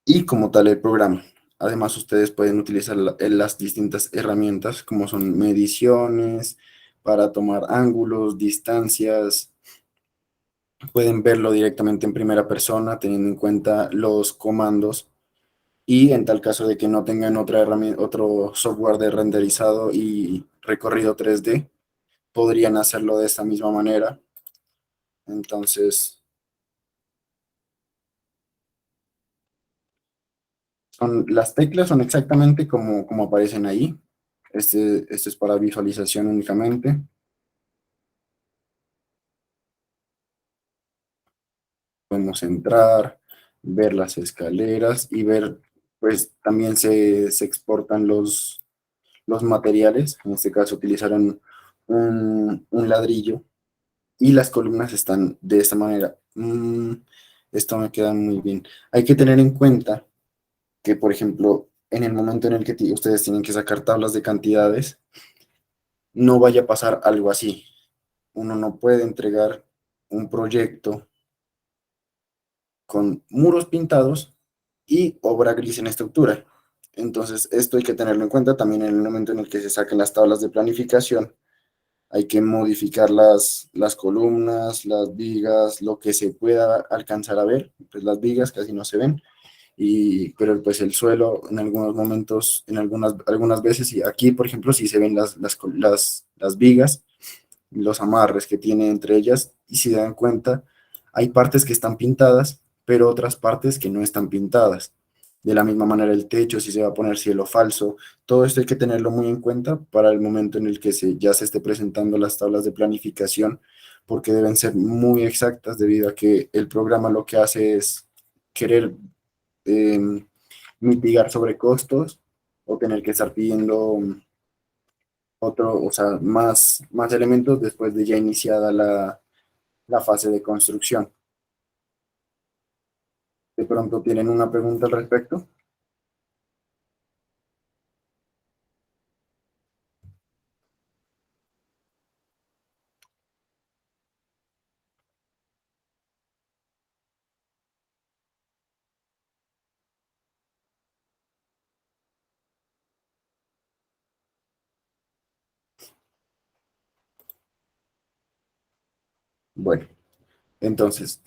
Y como tal el programa. Además, ustedes pueden utilizar las distintas herramientas como son mediciones para tomar ángulos, distancias. Pueden verlo directamente en primera persona teniendo en cuenta los comandos y en tal caso de que no tengan otra herramienta, otro software de renderizado y recorrido 3D, podrían hacerlo de esta misma manera. Entonces, las teclas son exactamente como aparecen ahí. Este es para visualización únicamente. Podemos entrar, ver las escaleras y ver pues también se exportan los materiales. En este caso utilizaron un ladrillo y las columnas están de esta manera. Esto me queda muy bien. Hay que tener en cuenta que, por ejemplo, en el momento en el que ustedes tienen que sacar tablas de cantidades, no vaya a pasar algo así. Uno no puede entregar un proyecto con muros pintados y obra gris en estructura. Entonces, esto hay que tenerlo en cuenta también en el momento en el que se saquen las tablas de planificación. Hay que modificar las columnas, las vigas, lo que se pueda alcanzar a ver. Pues las vigas casi no se ven, pero pues el suelo en algunos momentos, en algunas veces, y aquí, por ejemplo, sí se ven las vigas, los amarres que tiene entre ellas, y si dan cuenta, hay partes que están pintadas, pero otras partes que no están pintadas. De la misma manera el techo, si se va a poner cielo falso, todo esto hay que tenerlo muy en cuenta para el momento en el que ya se esté presentando las tablas de planificación, porque deben ser muy exactas debido a que el programa lo que hace es querer eh, mitigar sobrecostos o tener que estar pidiendo o sea, más elementos después de ya iniciada la fase de construcción. De pronto tienen una pregunta al respecto. Bueno, entonces,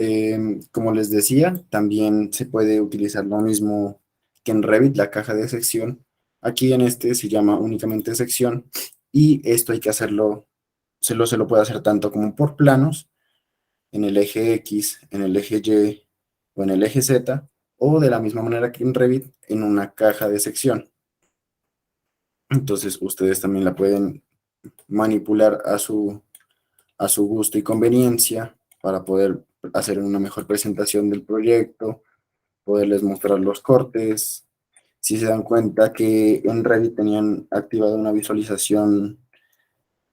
como les decía, también se puede utilizar lo mismo que en Revit, la caja de sección. Aquí en este se llama únicamente sección y esto hay que hacerlo, se lo puede hacer tanto como por planos, en el eje X, en el eje Y o en el eje Z, o de la misma manera que en Revit, en una caja de sección. Entonces, ustedes también la pueden manipular a su gusto y conveniencia para poder hacer una mejor presentación del proyecto, poderles mostrar los cortes. Si se dan cuenta que en Revit tenían activada una visualización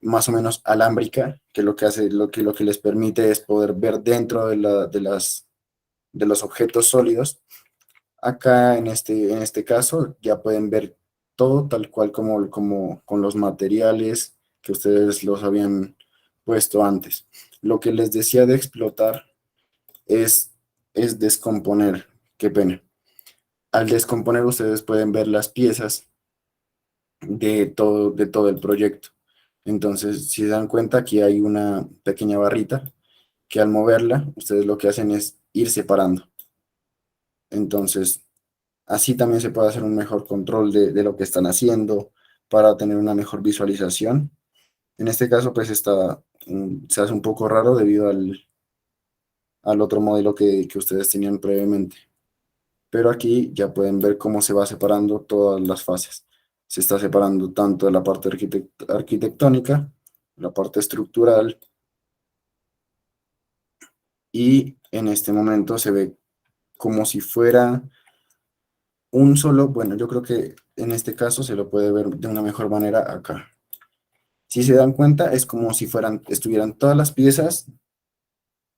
más o menos alámbrica, que lo que hace, lo que les permite es poder ver dentro de los objetos sólidos. Acá en este caso ya pueden ver todo tal cual como con los materiales que ustedes los habían puesto antes. Lo que les decía de explotar es descomponer. Qué pena. Al descomponer ustedes pueden ver las piezas de todo el proyecto. Entonces, si se dan cuenta, aquí hay una pequeña barrita que al moverla, ustedes lo que hacen es ir separando. Entonces, así también se puede hacer un mejor control de lo que están haciendo para tener una mejor visualización. En este caso, pues se hace un poco raro debido al otro modelo que ustedes tenían previamente. Pero aquí ya pueden ver cómo se va separando todas las fases. Se está separando tanto la parte arquitectónica, la parte estructural, y en este momento se ve como si fuera un solo, bueno, yo creo que en este caso se lo puede ver de una mejor manera acá. Si se dan cuenta, es como si estuvieran todas las piezas,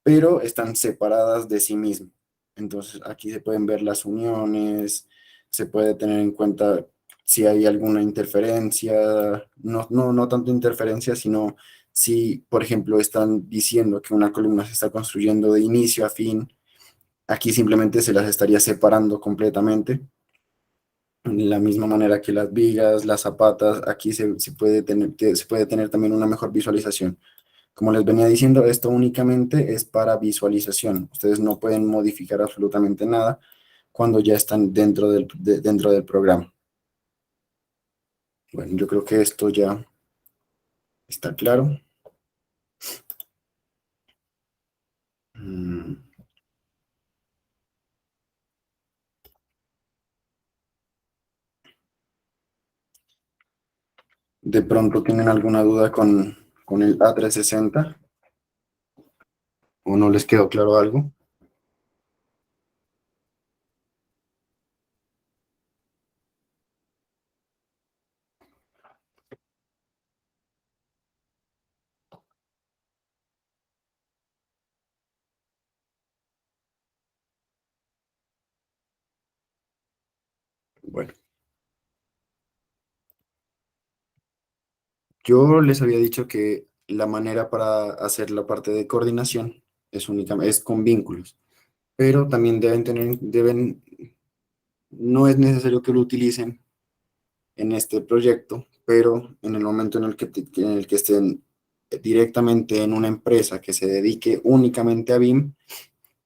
pero están separadas de sí mismo. Entonces aquí se pueden ver las uniones, se puede tener en cuenta si hay alguna interferencia, no tanto interferencia, sino si, por ejemplo, están diciendo que una columna se está construyendo de inicio a fin, aquí simplemente se las estaría separando completamente. De la misma manera que las vigas, las zapatas, aquí se puede tener también una mejor visualización. Como les venía diciendo, esto únicamente es para visualización. Ustedes no pueden modificar absolutamente nada cuando ya están dentro del programa. Bueno, yo creo que esto ya está claro. Mm, ¿De pronto tienen alguna duda con el A360 o no les quedó claro algo? Bueno, yo les había dicho que la manera para hacer la parte de coordinación es con vínculos, pero también no es necesario que lo utilicen en este proyecto, pero en el momento en el que estén directamente en una empresa que se dedique únicamente a BIM,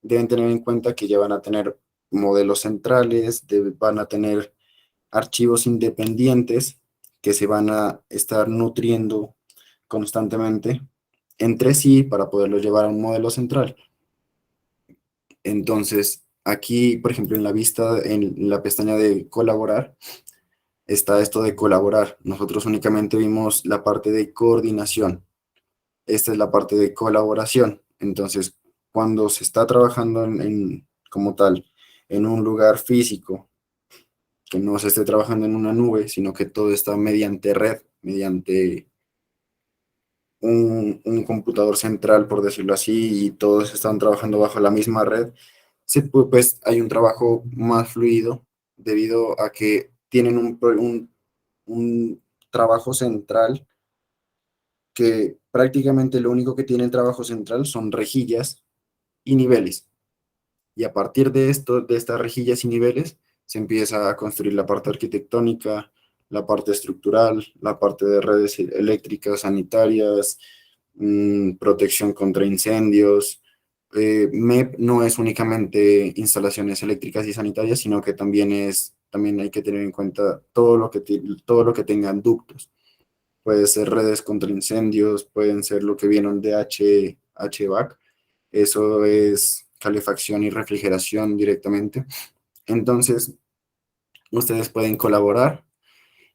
deben tener en cuenta que ya van a tener modelos centrales, van a tener archivos independientes que se van a estar nutriendo constantemente entre sí para poderlo llevar a un modelo central. Entonces, aquí, por ejemplo, en la vista, en la pestaña de colaborar, está esto de colaborar. Nosotros únicamente vimos la parte de coordinación. Esta es la parte de colaboración. Entonces, cuando se está trabajando como tal en un lugar físico, que no se esté trabajando en una nube, sino que todo está mediante red, mediante un computador central, por decirlo así, y todos están trabajando bajo la misma red, pues hay un trabajo más fluido debido a que tienen un trabajo central que prácticamente lo único que tiene el trabajo central son rejillas y niveles. Y a partir de esto, de estas rejillas y niveles, se empieza a construir la parte arquitectónica, la parte estructural, la parte de redes eléctricas, sanitarias, protección contra incendios. MEP no es únicamente instalaciones eléctricas y sanitarias, sino que también hay que tener en cuenta todo lo que tengan ductos. Puede ser redes contra incendios, pueden ser lo que vieron de HVAC, eso es calefacción y refrigeración directamente. Entonces, ustedes pueden colaborar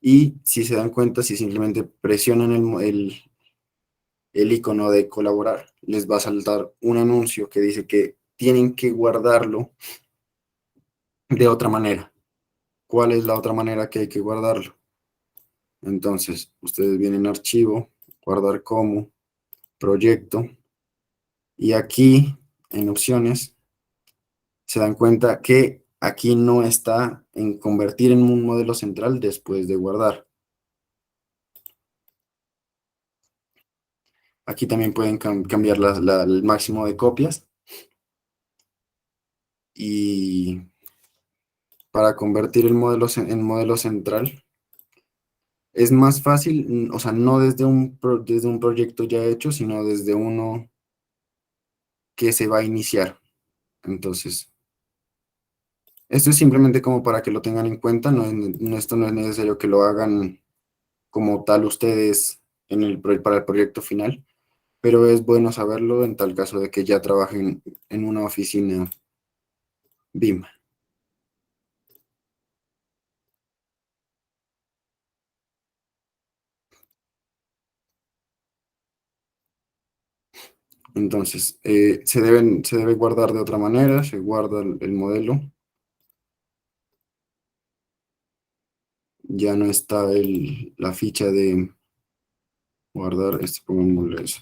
y si se dan cuenta, si simplemente presionan el icono de colaborar, les va a saltar un anuncio que dice que tienen que guardarlo de otra manera. ¿Cuál es la otra manera que hay que guardarlo? Entonces, ustedes vienen a archivo, guardar como, proyecto, y aquí en opciones se dan cuenta que aquí no está en convertir en un modelo central después de guardar. Aquí también pueden cambiar el máximo de copias y para convertir el modelo en modelo central es más fácil, o sea, no desde desde un proyecto ya hecho, sino desde uno que se va a iniciar. Entonces, esto es simplemente como para que lo tengan en cuenta, esto no es necesario que lo hagan como tal ustedes para el proyecto final, pero es bueno saberlo en tal caso de que ya trabajen en una oficina BIM. Entonces, se debe guardar de otra manera, se guarda el modelo, ya no está la ficha de guardar, pongámosle eso.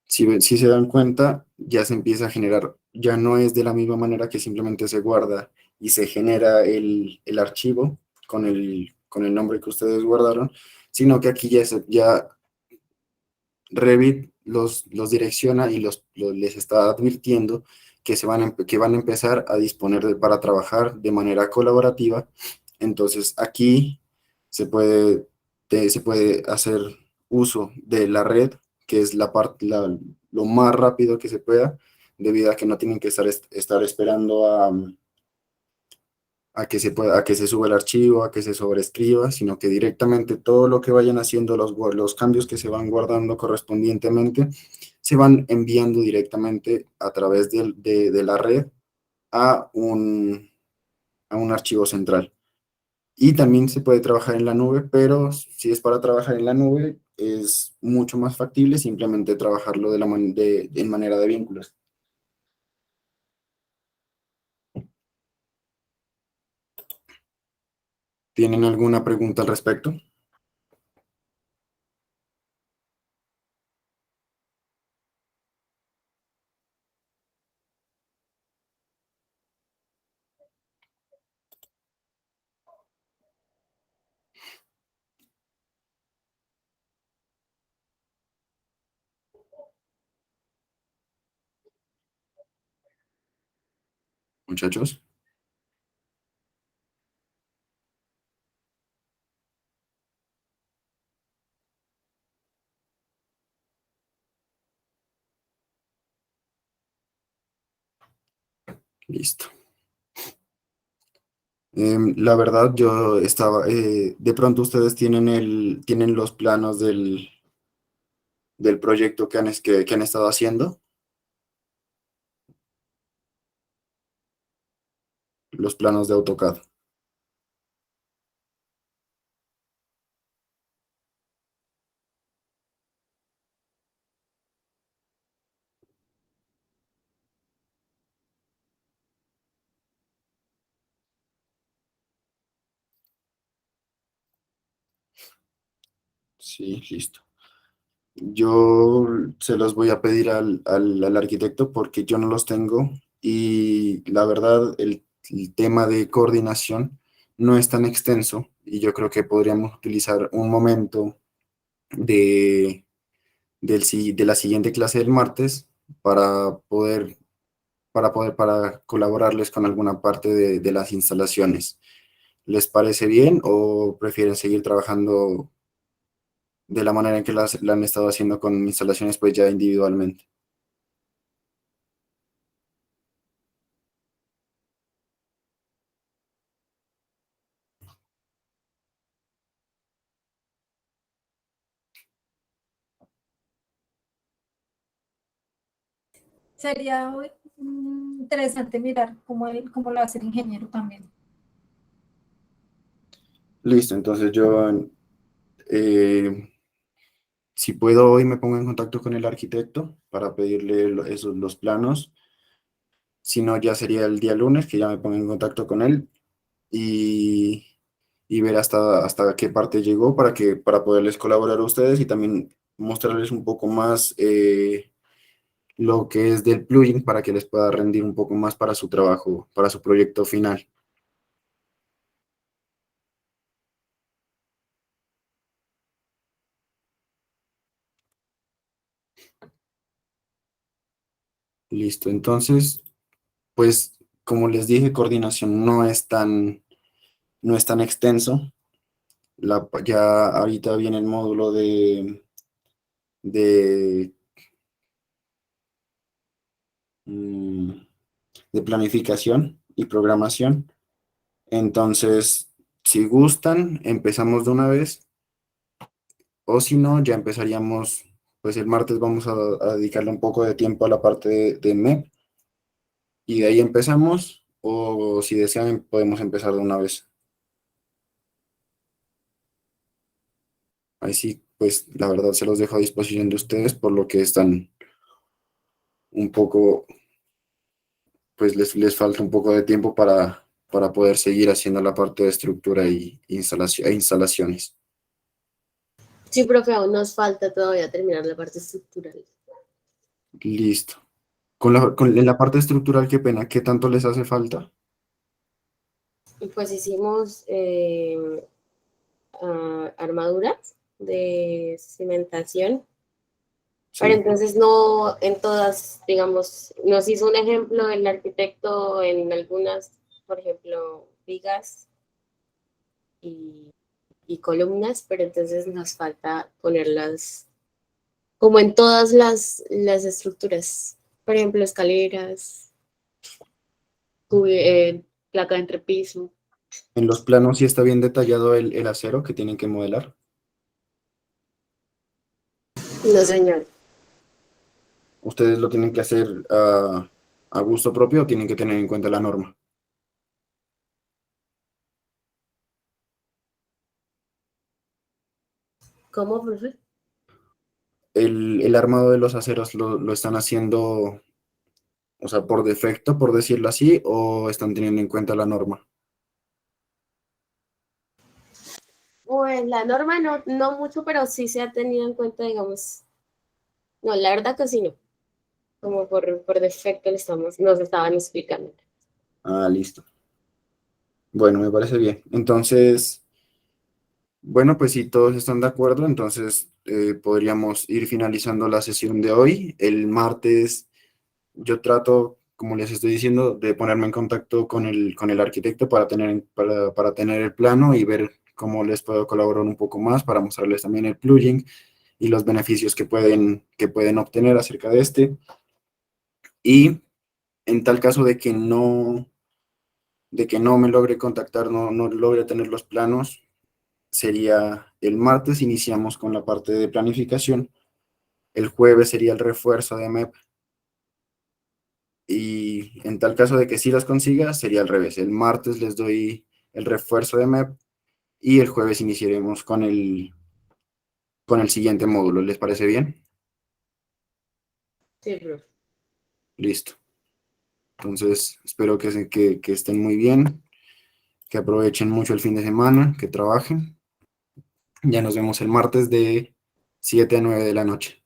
Si se dan cuenta, ya se empieza a generar, ya no es de la misma manera que simplemente se guarda y se genera el archivo con el nombre que ustedes guardaron, sino que aquí ya Revit los direcciona y les está advirtiendo que, que van a empezar a disponer para trabajar de manera colaborativa. Entonces aquí se puede, se puede hacer uso de la red, que es lo más rápido que se pueda, debido a que no tienen que estar esperando a que se suba el archivo, a que se sobreescriba, sino que directamente todo lo que vayan haciendo, los cambios que se van guardando correspondientemente, se van enviando directamente a través de la red a a un archivo central. Y también se puede trabajar en la nube, pero si es para trabajar en la nube, es mucho más factible simplemente trabajarlo en manera de vínculos. ¿Tienen alguna pregunta al respecto? muchachos. Listo. La verdad, yo estaba, de pronto ustedes tienen los planos del proyecto que han estado haciendo, los planos de AutoCAD. Sí, listo. Yo se los voy a pedir al arquitecto porque yo no los tengo y la verdad el tema de coordinación no es tan extenso y yo creo que podríamos utilizar un momento de, de la siguiente clase del martes para para colaborarles con alguna parte de las instalaciones. ¿Les parece bien o prefieren seguir trabajando de la manera en que la han estado haciendo con instalaciones pues ya individualmente? Sería interesante mirar cómo lo hace el ingeniero también. Listo, entonces yo, eh, si puedo, hoy me pongo en contacto con el arquitecto para pedirle los planos. Si no, ya sería el día lunes que ya me pongo en contacto con él y, y ver hasta qué parte llegó para poderles colaborar a ustedes y también mostrarles un poco más lo que es del plugin para que les pueda rendir un poco más para su trabajo, para su proyecto final. Listo, entonces, pues como les dije, coordinación no es tan extenso. Ya ahorita viene el módulo de, mm, de planificación y programación. Entonces, si gustan, empezamos de una vez, o si no, ya empezaríamos, pues el martes vamos a dedicarle un poco de tiempo a la parte de MEP y de ahí empezamos, o si desean, podemos empezar de una vez. Ahí sí, pues la verdad se los dejo a disposición de ustedes, por lo que están un poco, pues les falta un poco de tiempo para poder seguir haciendo la parte de estructura e instalaciones. Sí, profe, aún nos falta todavía terminar la parte estructural. Listo. En la parte estructural, qué pena, ¿qué tanto les hace falta? Y pues hicimos armaduras de cimentación, pero Sí, entonces no en todas, digamos, nos hizo un ejemplo el arquitecto en algunas, por ejemplo, vigas y, y columnas, pero entonces nos falta ponerlas como en todas las estructuras, por ejemplo, escaleras, placa de entrepiso. en los planos sí está bien detallado el acero que tienen que modelar. No, señor. Ustedes lo tienen que hacer a gusto propio o tienen que tener en cuenta la norma. ¿Cómo, profe? El armado de los aceros lo están haciendo, o sea, por defecto, por decirlo así, o están teniendo en cuenta la norma. Pues la norma no mucho, pero sí se ha tenido en cuenta, digamos. No, la verdad que sí no. Como por defecto nos estaban explicando. Ah, listo. Bueno, me parece bien. Entonces, bueno, pues si todos están de acuerdo, entonces podríamos ir finalizando la sesión de hoy. El martes yo trato como les estoy diciendo, de ponerme en contacto con el arquitecto para tener el plano y ver cómo les puedo colaborar un poco más para mostrarles también el plugin y los beneficios que pueden obtener acerca de este. Y en tal caso de que no me logre contactar, no logre tener los planos, sería el martes, iniciamos con la parte de planificación, el jueves sería el refuerzo de MEP, y en tal caso de que sí las consiga, sería al revés. El martes les doy el refuerzo de MEP y el jueves iniciaremos con el siguiente módulo. ¿Les parece bien? Sí, profe. Listo. Entonces, espero que estén muy bien, que aprovechen mucho el fin de semana, que trabajen. Ya nos vemos el martes de 7 a 9 de la noche.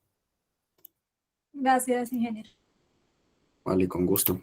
Gracias, ingeniero. Vale, con gusto.